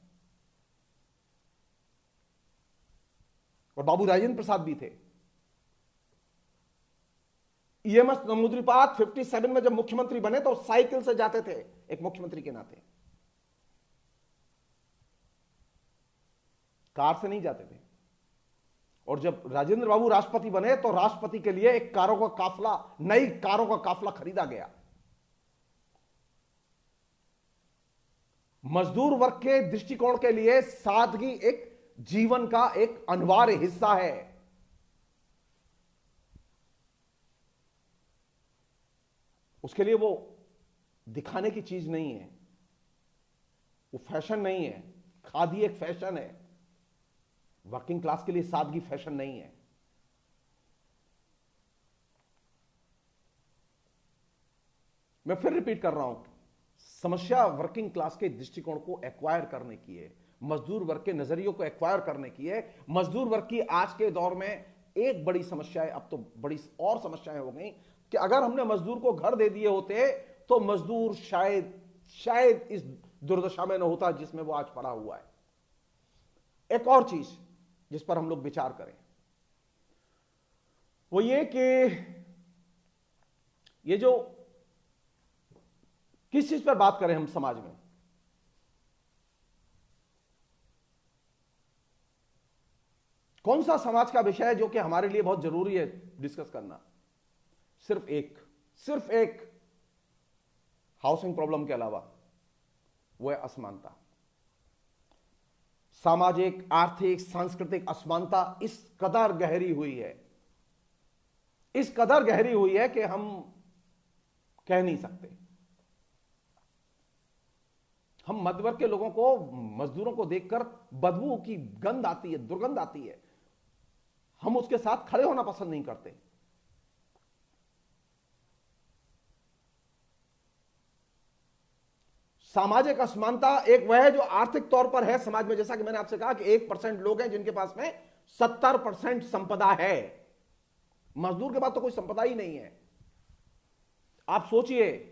और बाबू राजेंद्र प्रसाद भी थे। ईएमएस नमूद्रीपाद 57 में जब मुख्यमंत्री बने तो साइकिल से जाते थे एक मुख्यमंत्री के नाते, कार से नहीं जाते थे। और जब राजेंद्र बाबू राष्ट्रपति बने तो राष्ट्रपति के लिए एक कारों का काफला, नई कारों का काफला खरीदा गया। मजदूर वर्ग के दृष्टिकोण के लिए सादगी एक जीवन का एक अनिवार्य हिस्सा है। उसके लिए वो दिखाने की चीज नहीं है, वो फैशन नहीं है। खादी एक फैशन है, वर्किंग क्लास के लिए सादगी फैशन नहीं है। मैं फिर रिपीट कर रहा हूं, समस्या वर्किंग क्लास के दृष्टिकोण को एक्वायर करने की है, मजदूर वर्ग के नजरियों को एक्वायर करने की है। मजदूर वर्ग की आज के दौर में एक बड़ी समस्या है, अब तो बड़ी और समस्याएं हो गई कि अगर हमने मजदूर को घर दे दिए होते तो मजदूर शायद इस दुर्दशा में न होता जिसमें वो आज पड़ा हुआ है। एक और चीज जिस पर हम लोग विचार करें वो ये कि ये जो किस चीज पर बात करें हम समाज में, कौन सा समाज का विषय है जो कि हमारे लिए बहुत जरूरी है डिस्कस करना? सिर्फ एक हाउसिंग प्रॉब्लम के अलावा, वो है असमानता। सामाजिक, आर्थिक, सांस्कृतिक असमानता इस कदर गहरी हुई है, इस कदर गहरी हुई है कि हम कह नहीं सकते। हम मध्यवर्ग के लोगों को, मजदूरों को देखकर बदबू की गंध आती है, दुर्गंध आती है, हम उसके साथ खड़े होना पसंद नहीं करते। सामाजिक असमानता एक वह है जो आर्थिक तौर पर है समाज में, जैसा कि मैंने आपसे कहा कि 1% लोग हैं जिनके पास में 70% संपदा है। मजदूर के पास तो कोई संपदा ही नहीं है। आप सोचिए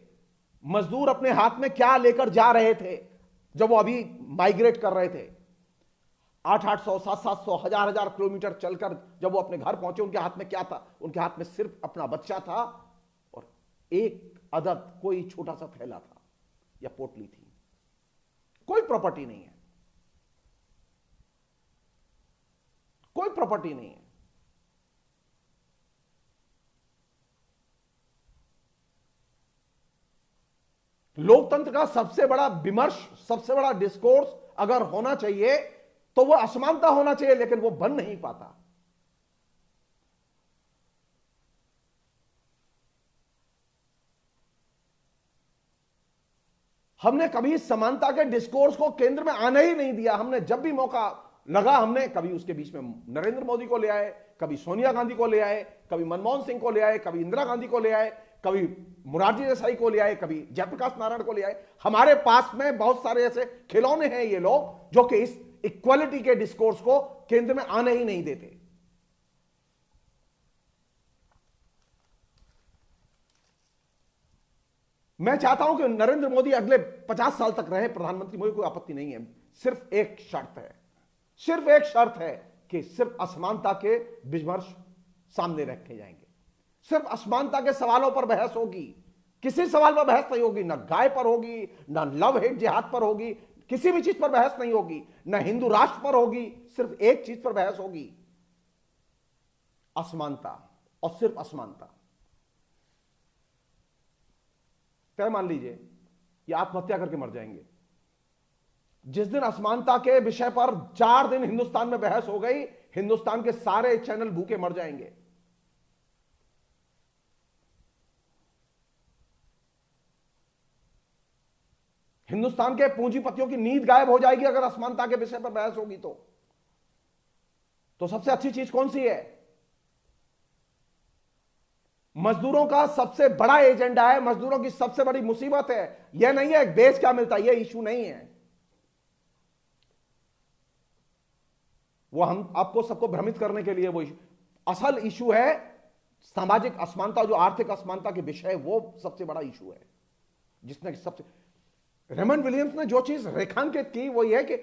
मजदूर अपने हाथ में क्या लेकर जा रहे थे जब वो अभी माइग्रेट कर रहे थे। 800, 700, 1000 किलोमीटर चलकर जब वो अपने घर पहुंचे, उनके हाथ में क्या था? उनके हाथ में सिर्फ अपना बच्चा था और एक अदद कोई छोटा सा थैला था या पोटली थी। कोई प्रॉपर्टी नहीं है, कोई प्रॉपर्टी नहीं है। लोकतंत्र का सबसे बड़ा विमर्श, सबसे बड़ा डिस्कोर्स अगर होना चाहिए तो वो असमानता होना चाहिए, लेकिन वो बन नहीं पाता। हमने कभी समानता के डिस्कोर्स को केंद्र में आने ही नहीं दिया। हमने जब भी मौका लगा, हमने कभी उसके बीच में नरेंद्र मोदी को ले आए, कभी सोनिया गांधी को ले आए, कभी मनमोहन सिंह को ले आए, कभी इंदिरा गांधी को ले आए, कभी मोरारजी देसाई को ले आए, कभी जयप्रकाश नारायण को ले आए। हमारे पास में बहुत सारे ऐसे खिलौने हैं ये लोग जो कि इस इक्वालिटी के डिस्कोर्स को केंद्र में आने ही नहीं देते। मैं चाहता हूं कि नरेंद्र मोदी अगले 50 साल तक रहे प्रधानमंत्री, मुझे कोई आपत्ति नहीं है। सिर्फ एक शर्त है, सिर्फ एक शर्त है कि सिर्फ असमानता के विमर्श सामने रखे जाएंगे, सिर्फ असमानता के सवालों पर बहस होगी। किसी सवाल पर बहस नहीं होगी, ना गाय पर होगी, ना लव हेट जिहाद पर होगी, किसी भी चीज पर बहस नहीं होगी, ना हिंदू राष्ट्र पर होगी। सिर्फ एक चीज पर बहस होगी, असमानता, और सिर्फ असमानता। तय मान लीजिए ये आत्महत्या करके मर जाएंगे। जिस दिन असमानता के विषय पर 4 दिन हिंदुस्तान में बहस हो गई, हिंदुस्तान के सारे चैनल भूखे मर जाएंगे। हिंदुस्तान के पूंजीपतियों की नींद गायब हो जाएगी अगर असमानता के विषय पर बहस होगी। तो सबसे अच्छी चीज कौन सी है? मजदूरों का सबसे बड़ा एजेंडा है, मजदूरों की सबसे बड़ी मुसीबत है। यह नहीं है बेच क्या मिलता है, यह इशू नहीं है। वो हम आपको सबको भ्रमित करने के लिए वो असल इशू है सामाजिक असमानता, जो आर्थिक असमानता के विषय, वो सबसे बड़ा इशू है जिसने सबसे, रेमंड विलियम्स ने जो चीज रेखांकित की वो ये है कि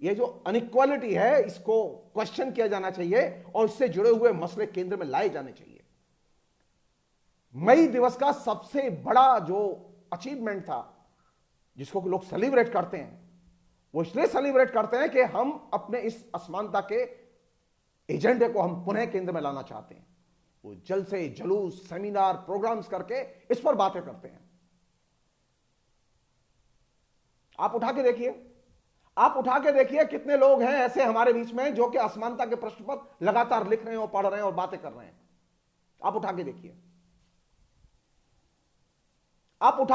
ये जो अनइक्वालिटी है इसको क्वेश्चन किया जाना चाहिए और इससे जुड़े हुए मसले केंद्र में लाए जाने चाहिए। मई दिवस का सबसे बड़ा जो अचीवमेंट था जिसको लोग सेलिब्रेट करते हैं, वो इसलिए सेलिब्रेट करते हैं कि हम अपने इस असमानता के एजेंडे को हम पुनः केंद्र में लाना चाहते हैं। वो जलसे, जुलूस, सेमिनार, प्रोग्राम्स करके इस पर बातें करते हैं। आप उठा के देखिए कितने लोग हैं ऐसे हमारे बीच में जो कि असमानता के प्रश्न पर लगातार लिख रहे हैं और पढ़ रहे हैं और बातें कर रहे हैं। आप उठा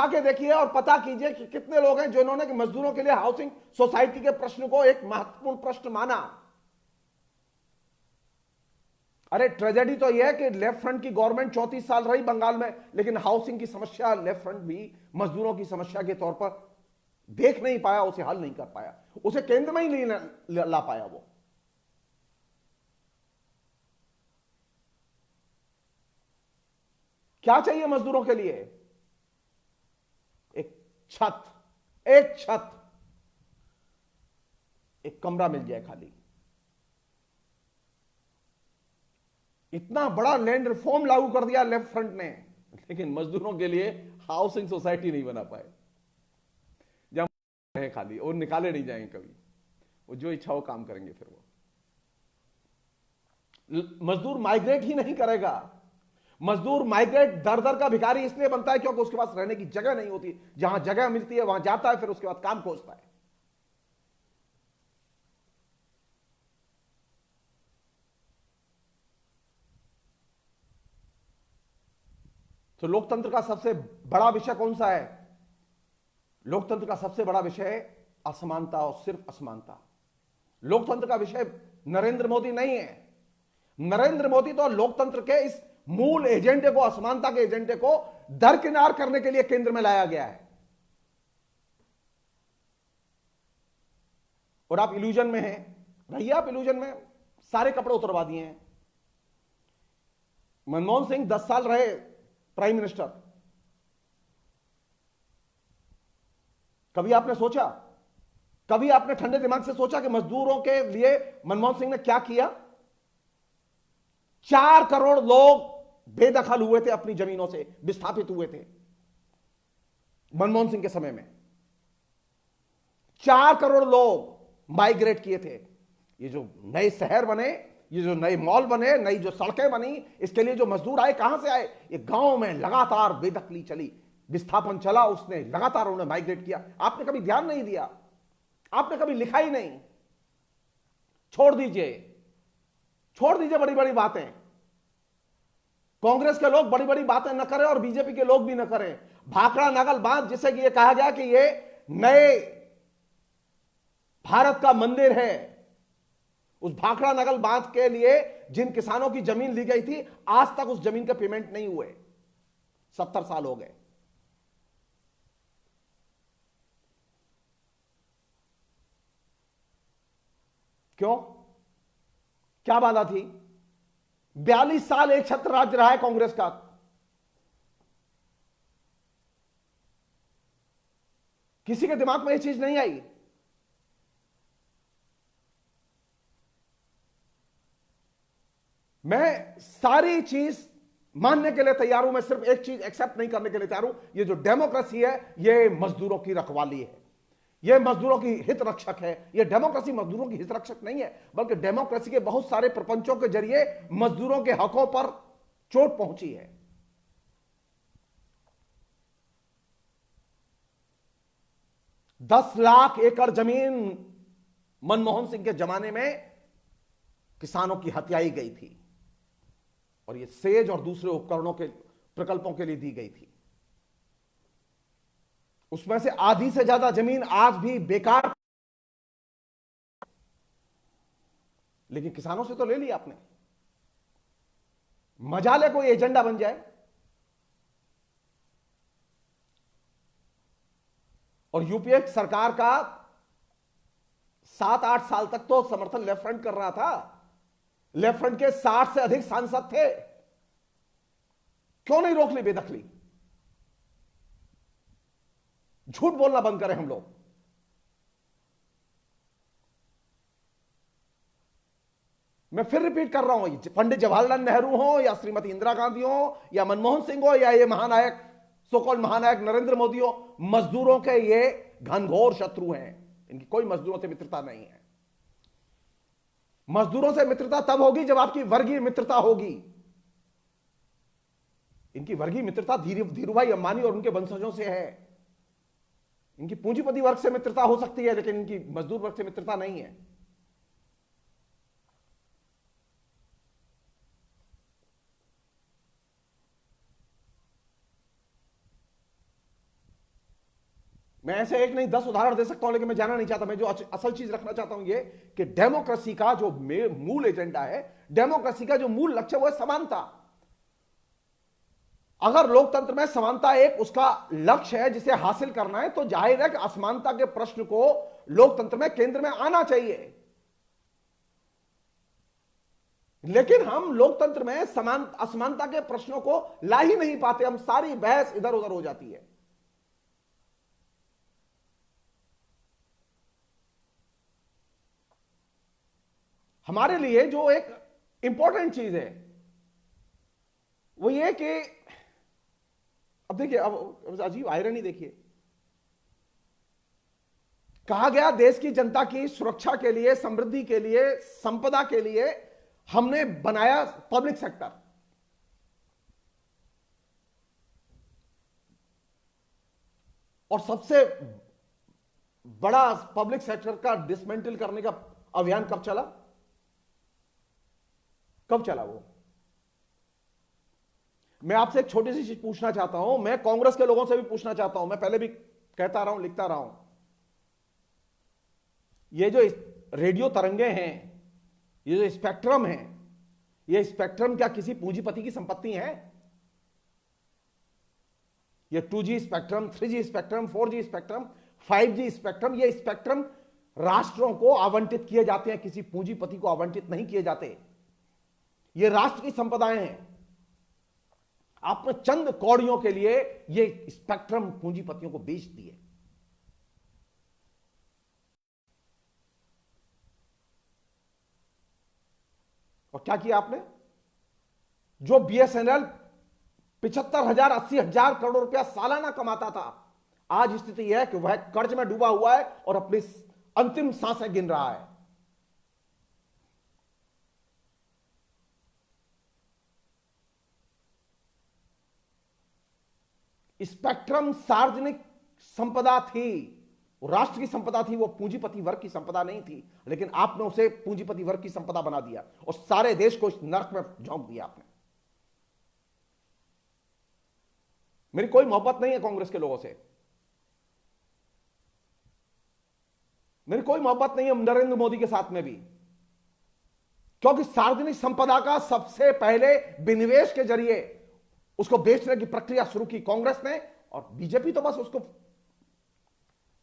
के देखिए और पता कीजिए कि कितने लोग हैं जिन्होंने मजदूरों के लिए हाउसिंग सोसाइटी के प्रश्न को एक महत्वपूर्ण प्रश्न माना। अरे ट्रेजेडी तो यह है कि लेफ्ट फ्रंट की गवर्नमेंट 34 साल रही बंगाल में, लेकिन हाउसिंग की समस्या लेफ्ट फ्रंट भी मजदूरों की समस्या के तौर पर देख नहीं पाया, उसे हल नहीं कर पाया, उसे केंद्र में ही नहीं ला पाया। वो क्या चाहिए मजदूरों के लिए? एक छत, एक कमरा मिल जाए खाली। इतना बड़ा लैंड रिफॉर्म लागू कर दिया लेफ्ट फ्रंट ने, लेकिन मजदूरों के लिए हाउसिंग सोसाइटी नहीं बना पाए। जहां है खाली और निकाले नहीं जाएंगे कभी, वो जो इच्छा हो काम करेंगे। फिर वो मजदूर माइग्रेट ही नहीं करेगा। मजदूर माइग्रेट दर दर का भिखारी इसलिए बनता है क्योंकि उसके पास रहने की जगह नहीं होती। जहां जगह मिलती है वहां जाता है, फिर उसके बाद काम खोजता है। तो लोकतंत्र का सबसे बड़ा विषय कौन सा है? लोकतंत्र का सबसे बड़ा विषय है असमानता और सिर्फ असमानता। लोकतंत्र का विषय नरेंद्र मोदी नहीं है। नरेंद्र मोदी तो लोकतंत्र के इस मूल एजेंडे को, असमानता के एजेंडे को दरकिनार करने के लिए केंद्र में लाया गया है। और आप इल्यूजन में हैं भैया, आप इल्यूजन में सारे कपड़े उतरवा दिए हैं। मनमोहन सिंह 10 साल रहे प्राइम मिनिस्टर। कभी आपने ठंडे दिमाग से सोचा कि मजदूरों के लिए मनमोहन सिंह ने क्या किया? 4 करोड़ लोग बेदखल हुए थे, अपनी जमीनों से विस्थापित हुए थे मनमोहन सिंह के समय में। 4 करोड़ लोग माइग्रेट किए थे। ये जो नए शहर बने, ये जो नए मॉल बने, नई जो सड़कें बनी, इसके लिए जो मजदूर आए, कहां से आए? ये गांव में लगातार बेदखली चली, विस्थापन चला, उसने लगातार उन्हें माइग्रेट किया। आपने कभी ध्यान नहीं दिया, आपने कभी लिखा ही नहीं। छोड़ दीजिए बड़ी बड़ी बातें। कांग्रेस के लोग बड़ी बड़ी बातें न करें और बीजेपी के लोग भी न करें। भाखड़ा नागल बांध, जिसे कि ये कहा गया कि ये नए भारत का मंदिर है, उस भाखड़ा नगल बांध के लिए जिन किसानों की जमीन ली गई थी, आज तक उस जमीन के पेमेंट नहीं हुए। 70 साल हो गए। क्यों? क्या बाधा थी? 42 साल एक छत्र राज्य रहा है कांग्रेस का। किसी के दिमाग में यह चीज नहीं आई। मैं सारी चीज मानने के लिए तैयार हूं, मैं सिर्फ एक चीज एक्सेप्ट नहीं करने के लिए तैयार हूं। ये जो डेमोक्रेसी है, ये मजदूरों की रखवाली है, ये मजदूरों की हित रक्षक है। ये डेमोक्रेसी मजदूरों की हित रक्षक नहीं है, बल्कि डेमोक्रेसी के बहुत सारे प्रपंचों के जरिए मजदूरों के हकों पर चोट पहुंची है। दस लाख एकड़ जमीन मनमोहन सिंह के जमाने में किसानों की हत्याई गई थी, और ये सेज और दूसरे उपकरणों के प्रकल्पों के लिए दी गई थी। उसमें से आधी से ज्यादा जमीन आज भी बेकार, लेकिन किसानों से तो ले लिया आपने। मजाले कोई एजेंडा बन जाए और यूपीए सरकार का 7-8 साल तक तो समर्थन लेफ्ट फ्रंट कर रहा था। लेफ्ट फ्रंट के 60 से अधिक सांसद थे। क्यों नहीं रोक ली बेदखली? झूठ बोलना बंद करें हम लोग। मैं फिर रिपीट कर रहा हूं, पंडित जवाहरलाल नेहरू हो या श्रीमती इंदिरा गांधी हो या मनमोहन सिंह हो या ये महानायक, सोकॉल्ड महानायक नरेंद्र मोदी हो, मजदूरों के ये घनघोर शत्रु हैं। इनकी कोई मजदूरों से मित्रता नहीं है। मजदूरों से मित्रता तब होगी जब आपकी वर्गीय मित्रता होगी। इनकी वर्गीय मित्रता धीरूभाई अंबानी और उनके वंशजों से है। इनकी पूंजीपति वर्ग से मित्रता हो सकती है, लेकिन इनकी मजदूर वर्ग से मित्रता नहीं है। मैं ऐसे एक नहीं 10 उदाहरण दे सकता हूं, लेकिन मैं जाना नहीं चाहता। मैं जो असल चीज रखना चाहता हूं ये कि डेमोक्रेसी का जो मूल एजेंडा है, डेमोक्रेसी का जो मूल लक्ष्य वो है समानता। अगर लोकतंत्र में समानता एक उसका लक्ष्य है जिसे हासिल करना है, तो जाहिर है कि असमानता के प्रश्न को लोकतंत्र में केंद्र में आना चाहिए। लेकिन हम लोकतंत्र में असमानता के प्रश्नों को ला ही नहीं पाते। हम सारी बहस इधर उधर हो जाती है। हमारे लिए जो एक इंपॉर्टेंट चीज है वो ये कि अब देखिए, अब अजीब आयरनी देखिए, कहा गया देश की जनता की सुरक्षा के लिए, समृद्धि के लिए, संपदा के लिए हमने बनाया पब्लिक सेक्टर। और सबसे बड़ा पब्लिक सेक्टर का डिसमेंटल करने का अभियान कब चला? कब चला वो? मैं आपसे एक छोटी सी चीज पूछना चाहता हूं, मैं कांग्रेस के लोगों से भी पूछना चाहता हूं, मैं पहले भी कहता रहा हूं, लिखता रहा हूं, ये जो रेडियो तरंगे हैं, ये जो स्पेक्ट्रम है, ये स्पेक्ट्रम क्या किसी पूंजीपति की संपत्ति है? ये 2G spectrum, 3G spectrum, 4G spectrum, 5G spectrum, ये स्पेक्ट्रम राष्ट्रों को आवंटित किए जाते हैं, किसी पूंजीपति को आवंटित नहीं किए जाते। ये राष्ट्र की संपदाएं हैं। आपने चंद कौड़ियों के लिए ये स्पेक्ट्रम पूंजीपतियों को बेच दिए। और क्या किया आपने? जो BSNL 75,000 80,000 करोड़ रुपया सालाना कमाता था, आज स्थिति यह है कि वह कर्ज में डूबा हुआ है और अपनी अंतिम सांसें गिन रहा है। स्पेक्ट्रम सार्वजनिक संपदा थी, राष्ट्र की संपदा थी, वो पूंजीपति वर्ग की संपदा नहीं थी। लेकिन आपने उसे पूंजीपति वर्ग की संपदा बना दिया और सारे देश को इस नर्क में झोंक दिया आपने। मेरी कोई मोहब्बत नहीं है कांग्रेस के लोगों से, मेरी कोई मोहब्बत नहीं है नरेंद्र मोदी के साथ में भी, क्योंकि सार्वजनिक संपदा का सबसे पहले विनिवेश के जरिए उसको बेचने की प्रक्रिया शुरू की कांग्रेस ने, और बीजेपी तो बस उसको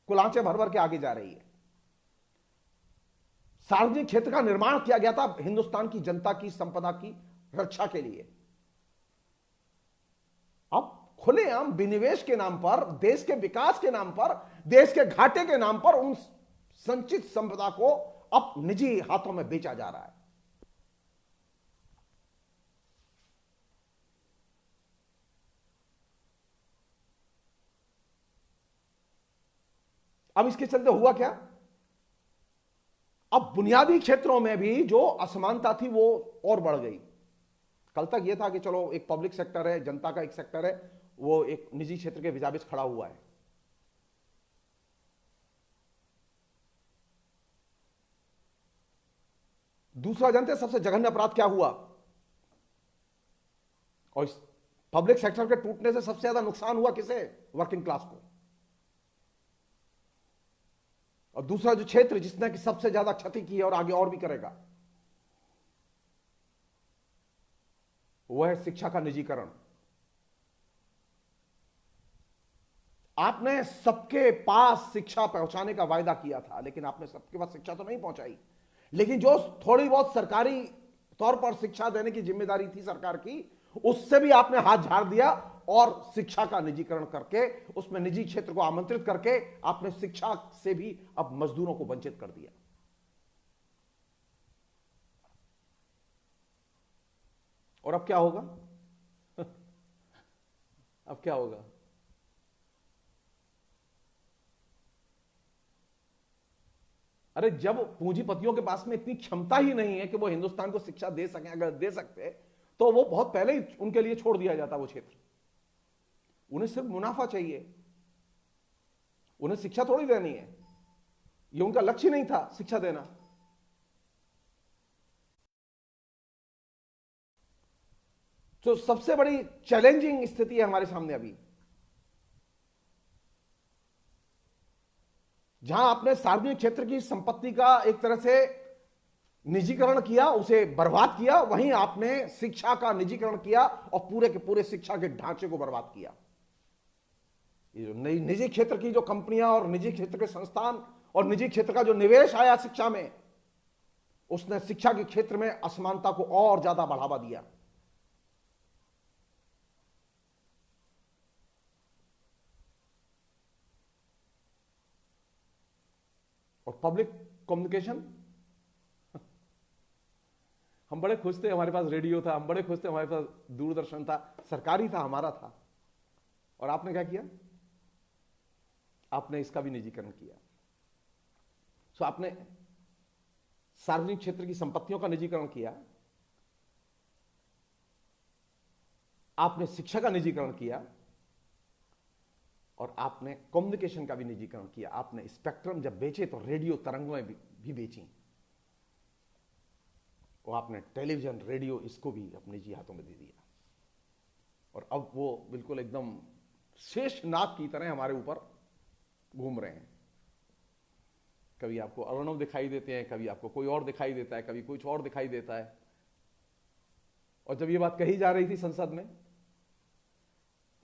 कुलांचे भर भर के आगे जा रही है। सार्वजनिक क्षेत्र का निर्माण किया गया था हिंदुस्तान की जनता की संपदा की रक्षा के लिए। अब खुलेआम विनिवेश के नाम पर, देश के विकास के नाम पर, देश के घाटे के नाम पर उन संचित संपदा को अब निजी हाथों में बेचा जा रहा है। अब इसके चलते हुआ क्या? अब बुनियादी क्षेत्रों में भी जो असमानता थी वो और बढ़ गई। कल तक ये था कि चलो एक पब्लिक सेक्टर है, जनता का एक सेक्टर है, वो एक निजी क्षेत्र के विजाबिज खड़ा हुआ है। दूसरा जानते हैं सबसे जघन्य अपराध क्या हुआ? और इस पब्लिक सेक्टर के टूटने से सबसे ज्यादा नुकसान हुआ किसे? वर्किंग क्लास को। और दूसरा जो क्षेत्र जिसने कि सबसे ज्यादा क्षति की है और आगे और भी करेगा, वह है शिक्षा का निजीकरण। आपने सबके पास शिक्षा पहुंचाने का वायदा किया था, लेकिन आपने सबके पास शिक्षा तो नहीं पहुंचाई। लेकिन जो थोड़ी बहुत सरकारी तौर पर शिक्षा देने की जिम्मेदारी थी सरकार की, उससे भी आपने हाथ झाड़ दिया और शिक्षा का निजीकरण करके, उसमें निजी क्षेत्र को आमंत्रित करके आपने शिक्षा से भी अब मजदूरों को वंचित कर दिया। और अब क्या होगा? अब क्या होगा? अरे जब पूंजीपतियों के पास में इतनी क्षमता ही नहीं है कि वो हिंदुस्तान को शिक्षा दे सकें, अगर दे सकते तो वो बहुत पहले ही उनके लिए छोड़ दिया जाता वो क्षेत्र। उन्हें सिर्फ मुनाफा चाहिए, उन्हें शिक्षा थोड़ी देनी है, ये उनका लक्ष्य नहीं था शिक्षा देना। तो सबसे बड़ी चैलेंजिंग स्थिति है हमारे सामने अभी, जहां आपने सार्वजनिक क्षेत्र की संपत्ति का एक तरह से निजीकरण किया, उसे बर्बाद किया, वहीं आपने शिक्षा का निजीकरण किया और पूरे के पूरे शिक्षा के ढांचे को बर्बाद किया। ये जो निजी क्षेत्र की जो कंपनियां और निजी क्षेत्र के संस्थान और निजी क्षेत्र का जो निवेश आया शिक्षा में, उसने शिक्षा के क्षेत्र में असमानता को और ज्यादा बढ़ावा दिया। और पब्लिक कम्युनिकेशन, हम बड़े खुश थे हमारे पास रेडियो था, हम बड़े खुश थे हमारे पास दूरदर्शन था, सरकारी था, हमारा था। और आपने क्या किया? आपने इसका भी निजीकरण किया। सो आपने सार्वजनिक क्षेत्र की संपत्तियों का निजीकरण किया, आपने शिक्षा का निजीकरण किया और आपने कम्युनिकेशन का भी निजीकरण किया। आपने स्पेक्ट्रम जब बेचे तो रेडियो तरंगें भी बेची, और आपने टेलीविजन, रेडियो, इसको भी अपने निजी हाथों में दे दिया। और अब वो बिल्कुल एकदम शेषनाग की तरह हमारे ऊपर घूम रहे हैं। कभी आपको अर्णव दिखाई देते हैं, कभी आपको कोई और दिखाई देता है, कभी कुछ और दिखाई देता है। और जब ये बात कही जा रही थी संसद में,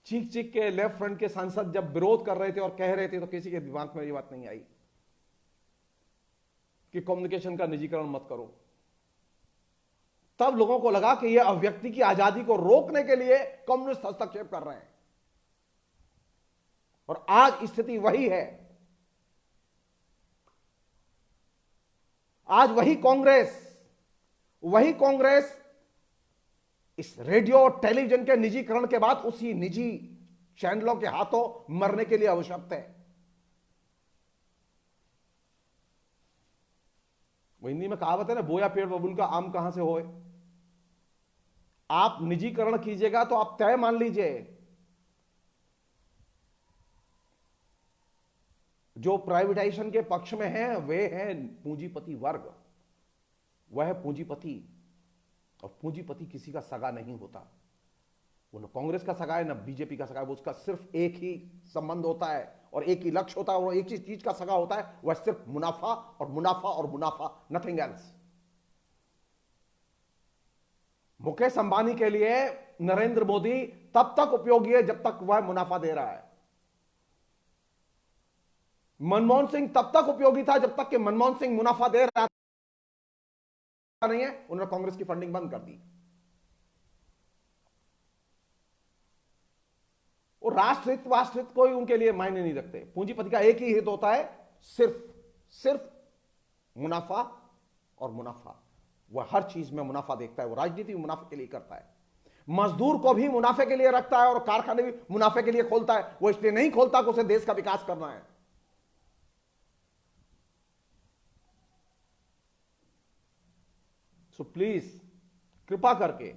चीख चीख के लेफ्ट फ्रंट के सांसद जब विरोध कर रहे थे और कह रहे थे, तो किसी के दिमाग में ये बात नहीं आई कि कम्युनिकेशन का निजीकरण मत करो। तब लोगों को लगा कि ये अभिव्यक्ति की आजादी को रोकने के लिए कम्युनिस्ट हस्तक्षेप कर रहे हैं। और आज स्थिति वही है। आज वही कांग्रेस इस रेडियो और टेलीविजन के निजीकरण के बाद उसी निजी चैनलों के हाथों मरने के लिए आवश्यक है। वो हिंदी में कहावत है ना, बोया पेड़ बबूल का आम कहां से होए। आप निजीकरण कीजिएगा तो आप तय मान लीजिए, जो प्राइवेटाइजेशन के पक्ष में हैं वे हैं पूंजीपति वर्ग, वह है पूंजीपति। और पूंजीपति किसी का सगा नहीं होता, वो न कांग्रेस का सगा है न बीजेपी का सगा है। वो उसका सिर्फ एक ही संबंध होता है और एक ही लक्ष्य होता है, और एक ही चीज का सगा होता है, वह सिर्फ मुनाफा और मुनाफा और मुनाफा, नथिंग एल्स। मुकेश अंबानी के लिए नरेंद्र मोदी तब तक उपयोगी है जब तक वह मुनाफा दे रहा है। मनमोहन सिंह तब तक उपयोगी था जब तक कि मनमोहन सिंह मुनाफा दे रहा नहीं है। उन्होंने कांग्रेस की फंडिंग बंद कर दी। और राष्ट्रहित कोई उनके लिए मायने नहीं रखते। पूंजीपति का एक ही हित होता है, सिर्फ मुनाफा और मुनाफा। वह हर चीज में मुनाफा देखता है, वो राजनीति भी मुनाफे के लिए करता है। मजदूर को भी मुनाफे के लिए रखता है और कारखाने भी मुनाफे के लिए खोलता है। वो इसलिए नहीं खोलता कि उसे देश का विकास करना है। सो प्लीज कृपा करके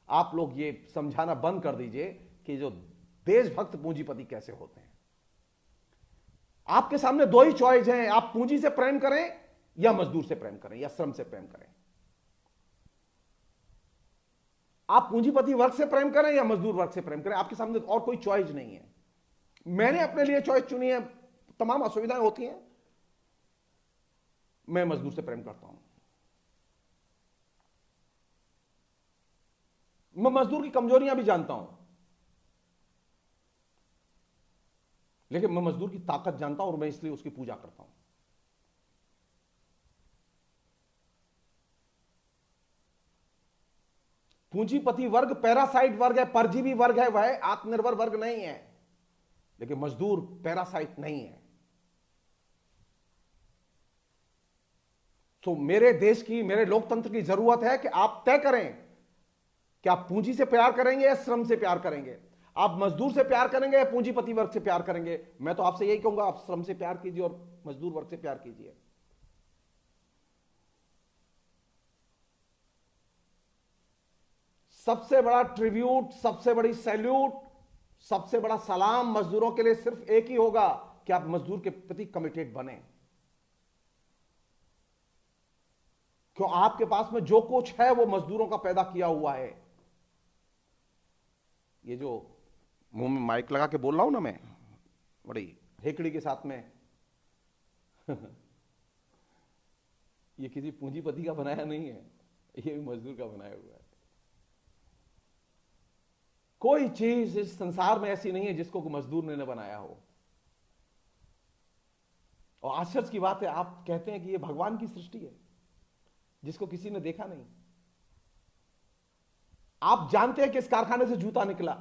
आप लोग ये समझाना बंद कर दीजिए कि जो देशभक्त पूंजीपति कैसे होते हैं। आपके सामने दो ही चॉइस हैं, आप पूंजी से प्रेम करें या मजदूर से प्रेम करें या श्रम से प्रेम करें। आप पूंजीपति वर्ग से प्रेम करें या मजदूर वर्ग से प्रेम करें, आपके सामने और कोई चॉइस नहीं है। मैंने अपने लिए चॉइस चुनी है, तमाम असुविधाएं होती हैं, मैं मजदूर से प्रेम करता हूं। मैं मजदूर की कमजोरियां भी जानता हूं, लेकिन मैं मजदूर की ताकत जानता हूं और मैं इसलिए उसकी पूजा करता हूं। पूंजीपति वर्ग पैरासाइट वर्ग है, परजीवी वर्ग है, वह आत्मनिर्भर वर्ग नहीं है। लेकिन मजदूर पैरासाइट नहीं है। तो मेरे देश की, मेरे लोकतंत्र की जरूरत है कि आप तय करें कि आप पूंजी से प्यार करेंगे या श्रम से प्यार करेंगे, आप मजदूर से प्यार करेंगे या पूंजीपति वर्ग से प्यार करेंगे। मैं तो आपसे यही कहूंगा, आप श्रम से प्यार कीजिए और मजदूर वर्ग से प्यार कीजिए। सबसे बड़ा ट्रिब्यूट, सबसे बड़ी सैल्यूट, सबसे बड़ा सलाम मजदूरों के लिए सिर्फ एक ही होगा कि आप मजदूर के प्रति कमिटेड बने। क्यों? आपके पास में जो कुछ है वो मजदूरों का पैदा किया हुआ है। ये जो मुंह में माइक लगा के बोल रहा हूं ना मैं, बड़ी हेकड़ी के साथ में ये किसी पूंजीपति का बनाया नहीं है, ये भी मजदूर का बनाया हुआ है। कोई चीज इस संसार में ऐसी नहीं है जिसको मजदूर ने न बनाया हो। और आश्चर्य की बात है, आप कहते हैं कि ये भगवान की सृष्टि है जिसको किसी ने देखा नहीं। आप जानते हैं किस कारखाने से जूता निकला,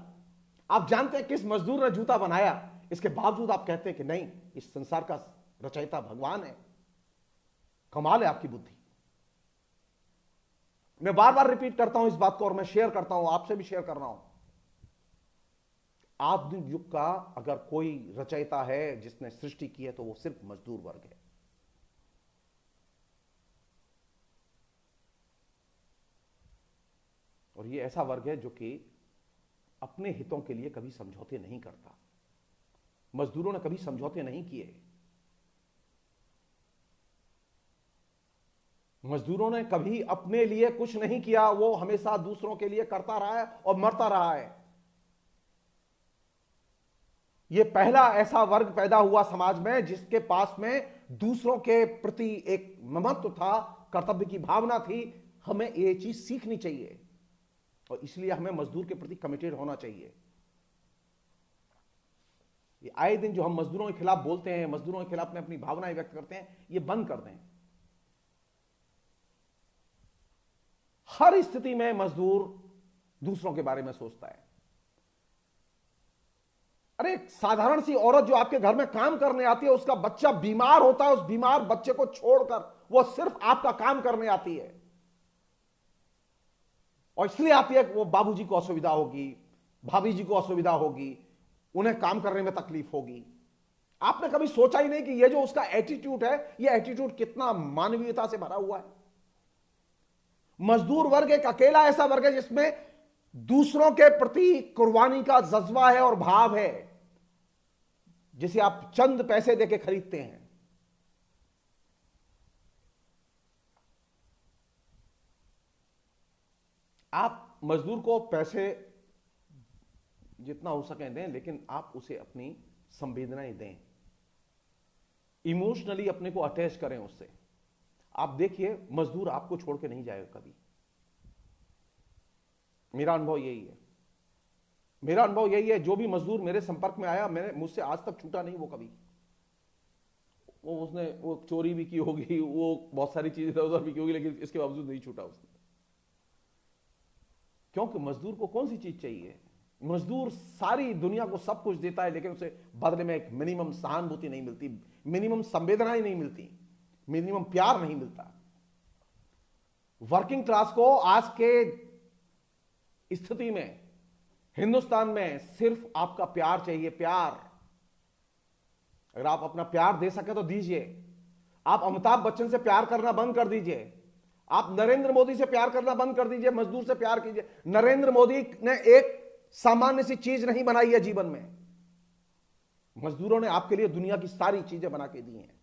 आप जानते हैं किस मजदूर ने जूता बनाया, इसके बावजूद आप कहते हैं कि नहीं, इस संसार का रचयिता भगवान है। कमाल है आपकी बुद्धि। मैं बार बार रिपीट करता हूं इस बात को और मैं शेयर करता हूं, आपसे भी शेयर कर रहा हूं। आधुनिक युग का अगर कोई रचयिता है जिसने सृष्टि की है तो वो सिर्फ मजदूर वर्ग है। और ये ऐसा वर्ग है जो कि अपने हितों के लिए कभी समझौते नहीं करता। मजदूरों ने कभी समझौते नहीं किए। मजदूरों ने कभी अपने लिए कुछ नहीं किया, वो हमेशा दूसरों के लिए करता रहा है और मरता रहा है। ये पहला ऐसा वर्ग पैदा हुआ समाज में जिसके पास में दूसरों के प्रति एक ममत्व था, कर्तव्य की भावना थी। हमें ये चीज सीखनी चाहिए और इसलिए हमें मजदूर के प्रति कमिटेड होना चाहिए। ये आए दिन जो हम मजदूरों के खिलाफ बोलते हैं, मजदूरों के खिलाफ अपनी भावनाएं व्यक्त करते हैं, ये बंद कर दें। हर स्थिति में मजदूर दूसरों के बारे में सोचता है। अरे एक साधारण सी औरत जो आपके घर में काम करने आती है, उसका बच्चा बीमार होता है, उस बीमार बच्चे को छोड़कर वो सिर्फ आपका काम करने आती है। और इसलिए आती है कि वो बाबूजी को असुविधा होगी, भाभी जी को असुविधा होगी, उन्हें काम करने में तकलीफ होगी। आपने कभी सोचा ही नहीं कि ये जो उसका एटीट्यूड है, ये एटीट्यूड कितना मानवीयता से भरा हुआ है। मजदूर वर्ग एक अकेला ऐसा वर्ग है जिसमें दूसरों के प्रति कुर्बानी का जज्बा है और भाव है, जिसे आप चंद पैसे देके खरीदते हैं। आप मजदूर को पैसे जितना हो सके दें, लेकिन आप उसे अपनी संवेदनाएं दें, इमोशनली अपने को अटैच करें उससे। आप देखिए, मजदूर आपको छोड़ के नहीं जाएगा कभी। मेरा अनुभव यही है, मेरा अनुभव यही है। जो भी मजदूर मेरे संपर्क में आया, मैंने मुझसे आज तक छूटा नहीं वो कभी। वो उसने वो चोरी भी की होगी, वो बहुत सारी चीजें इधर उधर भी की होगी, लेकिन इसके बावजूद नहीं छूटा उसने। क्योंकि मजदूर को कौन सी चीज चाहिए? मजदूर सारी दुनिया को सब कुछ देता है, लेकिन उसे बदले में एक मिनिमम सहानुभूति नहीं मिलती, मिनिमम संवेदनाएं नहीं मिलती, मिनिमम प्यार नहीं मिलता। वर्किंग क्लास को आज के स्थिति में हिंदुस्तान में सिर्फ आपका प्यार चाहिए, प्यार। अगर आप अपना प्यार दे सके तो दीजिए। आप अमिताभ बच्चन से प्यार करना बंद कर दीजिए, आप नरेंद्र मोदी से प्यार करना बंद कर दीजिए, मजदूर से प्यार कीजिए। नरेंद्र मोदी ने एक सामान्य सी चीज नहीं बनाई है जीवन में, मजदूरों ने आपके लिए दुनिया की सारी चीजें बना के दी हैं।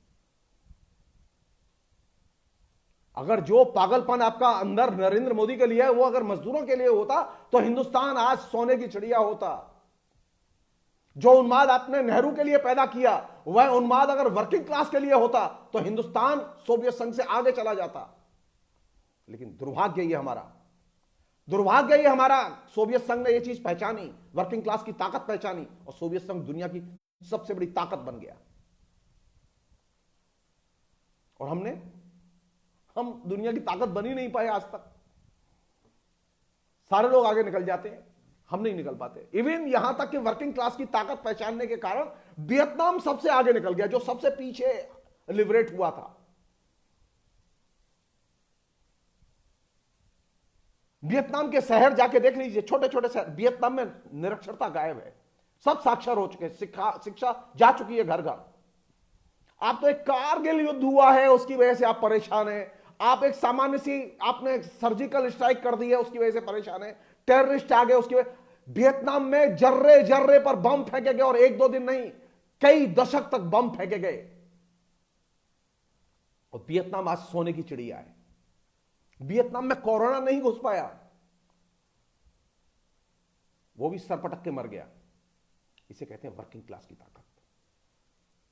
अगर जो पागलपन आपका अंदर नरेंद्र मोदी के लिए है, वो अगर मजदूरों के लिए होता तो हिंदुस्तान आज सोने की चिड़िया होता। जो उन्माद आपने नेहरू के लिए पैदा किया, वह उन्माद अगर वर्किंग क्लास के लिए होता तो हिंदुस्तान सोवियत संघ से आगे चला जाता। लेकिन दुर्भाग्य ये हमारा, दुर्भाग्य ये हमारा, सोवियत संघ ने यह चीज पहचानी, वर्किंग क्लास की ताकत पहचानी, और सोवियत संघ दुनिया की सबसे बड़ी ताकत बन गया। और हम दुनिया की ताकत बन ही नहीं पाए आज तक। सारे लोग आगे निकल जाते हैं, हम नहीं निकल पाते। इवन यहां तक कि वर्किंग क्लास की ताकत पहचानने के कारण वियतनाम सबसे आगे निकल गया, जो सबसे पीछे लिबरेट हुआ था। वियतनाम के शहर जाके देख लीजिए, छोटे छोटे शहर, वियतनाम में निरक्षरता गायब है, सब साक्षर हो चुके, शिक्षा जा चुकी है घर घर। आप तो एक कारगिल युद्ध हुआ है उसकी वजह से आप परेशान हैं, आप एक सामान्य सी आपने सर्जिकल स्ट्राइक कर दी है उसकी वजह से परेशान है, टेररिस्ट आ गए उसकी वजह। वियतनाम में जर्रे जर्रे पर बम फेंके गए, और एक दो दिन नहीं, कई दशक तक बम फेंके गए, और वियतनाम आज सोने की चिड़िया है। वियतनाम में कोरोना नहीं घुस पाया, वो भी सर पटक के मर गया। इसे कहते हैं वर्किंग क्लास की ताकत।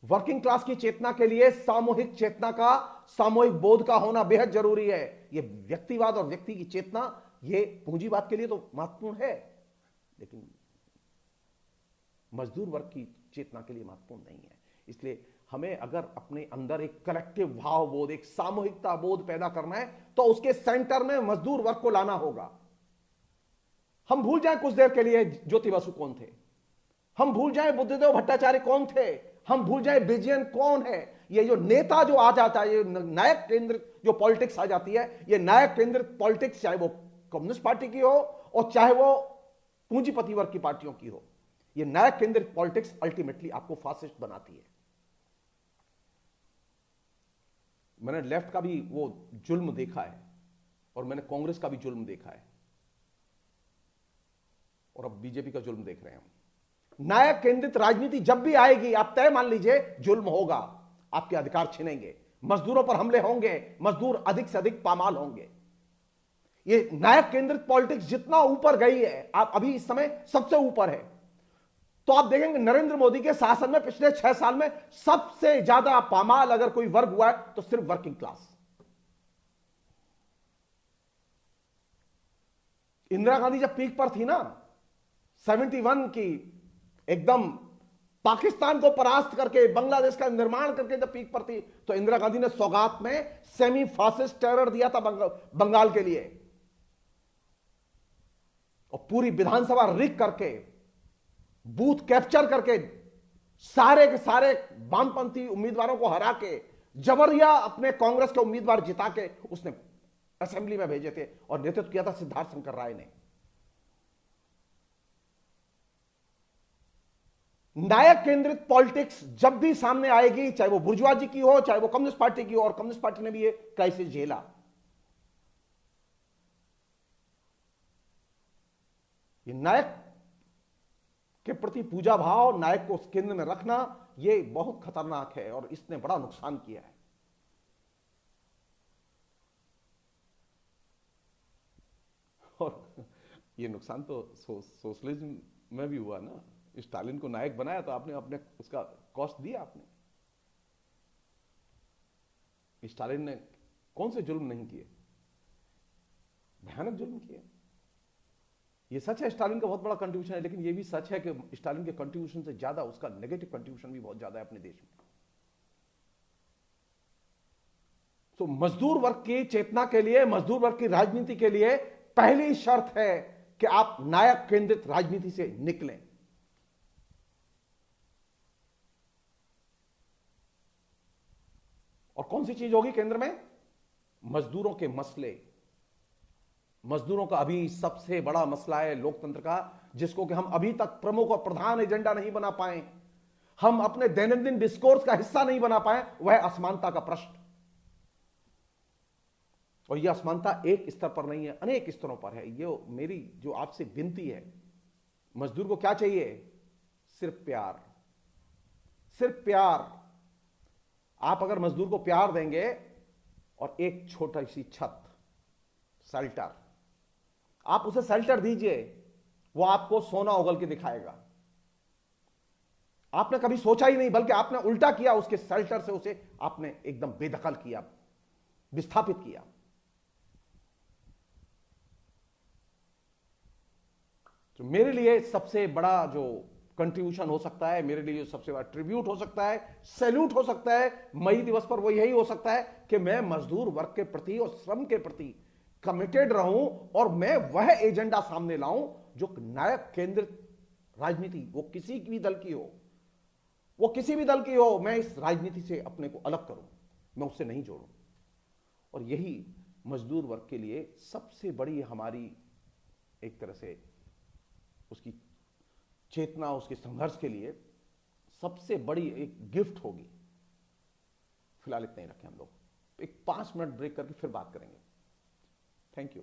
वर्किंग क्लास की चेतना के लिए सामूहिक चेतना का, सामूहिक बोध का होना बेहद जरूरी है। यह व्यक्तिवाद और व्यक्ति की चेतना, यह पूंजीवाद के लिए तो महत्वपूर्ण है, लेकिन मजदूर वर्ग की चेतना के लिए महत्वपूर्ण नहीं है। इसलिए हमें अगर अपने अंदर एक कलेक्टिव भाव बोध, एक सामूहिकता बोध पैदा करना है, तो उसके सेंटर में मजदूर वर्ग को लाना होगा। हम भूल जाएं कुछ देर के लिए ज्योति बसु कौन थे, हम भूल जाएं बुद्धदेव भट्टाचार्य कौन थे, हम भूल जाएं विजयन कौन है। ये जो नेता जो आ जाता है, ये नायक केंद्रित जो पॉलिटिक्स आ जाती है, ये नायक केंद्रित पॉलिटिक्स, चाहे वो कम्युनिस्ट पार्टी की हो और चाहे वो पूंजीपति वर्ग की पार्टियों की हो, ये नायक केंद्रित पॉलिटिक्स अल्टीमेटली आपको फासिस्ट बनाती है। मैंने लेफ्ट का भी वो जुल्म देखा है, और मैंने कांग्रेस का भी जुल्म देखा है, और अब बीजेपी का जुल्म देख रहे हैं हम। नायक केंद्रित राजनीति जब भी आएगी, आप तय मान लीजिए जुल्म होगा, आपके अधिकार छिनेंगे, मजदूरों पर हमले होंगे, मजदूर अधिक से अधिक पामाल होंगे। ये नायक केंद्रित पॉलिटिक्स जितना ऊपर गई है, आप अभी इस समय सबसे ऊपर है, तो आप देखेंगे नरेंद्र मोदी के शासन में पिछले 6 साल में सबसे ज्यादा पामाल अगर कोई वर्ग हुआ है तो सिर्फ वर्किंग क्लास। इंदिरा गांधी जब पीक पर थी ना, 71 की, एकदम पाकिस्तान को परास्त करके बांग्लादेश का निर्माण करके जब पीक पर थी, तो इंदिरा गांधी ने सौगात में सेमी फासिस्ट टेरर दिया था बंगाल के लिए, और पूरी विधानसभा रिग करके, बूथ कैप्चर करके, सारे के सारे वामपंथी उम्मीदवारों को हरा के, जबरिया अपने कांग्रेस के उम्मीदवार जिता के उसने असेंबली में भेजे थे, और नेतृत्व किया था सिद्धार्थ शंकर राय ने। नायक केंद्रित पॉलिटिक्स जब भी सामने आएगी, चाहे वो बुर्जुआजी की हो, चाहे वो कम्युनिस्ट पार्टी की हो, और कम्युनिस्ट पार्टी ने भी ये क्राइसिस झेला। ये नायक के प्रति पूजा भाव, नायक को केंद्र में रखना, ये बहुत खतरनाक है, और इसने बड़ा नुकसान किया है। और ये नुकसान तो सोशलिज्म में भी हुआ ना। स्टालिन को नायक बनाया तो आपने अपने उसका कॉस्ट दिया आपने। स्टालिन ने कौन से जुल्म नहीं किए, भयानक जुल्म किए। ये सच है स्टालिन का बहुत बड़ा कंट्रीब्यूशन है, लेकिन ये भी सच है कि स्टालिन के कंट्रीब्यूशन से ज्यादा उसका नेगेटिव कंट्रीब्यूशन भी बहुत ज्यादा है अपने देश में। तो मजदूर वर्ग की चेतना के लिए, मजदूर वर्ग की राजनीति के लिए पहली शर्त है कि आप नायक केंद्रित राजनीति से निकलें। और कौन सी चीज होगी केंद्र में? मजदूरों के मसले। मजदूरों का अभी सबसे बड़ा मसला है लोकतंत्र का, जिसको कि हम अभी तक प्रमुख और प्रधान एजेंडा नहीं बना पाए, हम अपने दैनंदिन डिस्कोर्स का हिस्सा नहीं बना पाए, वह असमानता का प्रश्न। और यह असमानता एक स्तर पर नहीं है, अनेक स्तरों पर है। ये मेरी जो आपसे विनती है, मजदूर को क्या चाहिए? सिर्फ प्यार, सिर्फ प्यार। आप अगर मजदूर को प्यार देंगे और एक छोटा सी छत, शेल्टर, आप उसे शेल्टर दीजिए, वो आपको सोना उगल के दिखाएगा। आपने कभी सोचा ही नहीं, बल्कि आपने उल्टा किया, उसके शेल्टर से उसे आपने एकदम बेदखल किया, विस्थापित किया। तो मेरे लिए सबसे बड़ा जो कंट्रीब्यूशन हो सकता है, मेरे लिए सबसे बड़ा ट्रिब्यूट हो सकता है, सैल्यूट हो सकता है मई दिवस पर, वो यही हो सकता है कि मैं मजदूर वर्ग के प्रति और श्रम के प्रति कमिटेड रहूं और मैं वह एजेंडा सामने लाऊं जो नायक केंद्रित राजनीति, वो किसी भी दल की हो, वो किसी भी दल की हो, मैं इस राजनीति से अपने को अलग करूं, मैं उससे नहीं जोड़ूं। और यही मजदूर वर्ग के लिए सबसे बड़ी हमारी एक तरह से उसकी चेतना, उसके संघर्ष के लिए सबसे बड़ी एक गिफ्ट होगी। फिलहाल इतना ही रखें हम लोग, एक 5 मिनट ब्रेक करके फिर बात करेंगे। Thank you.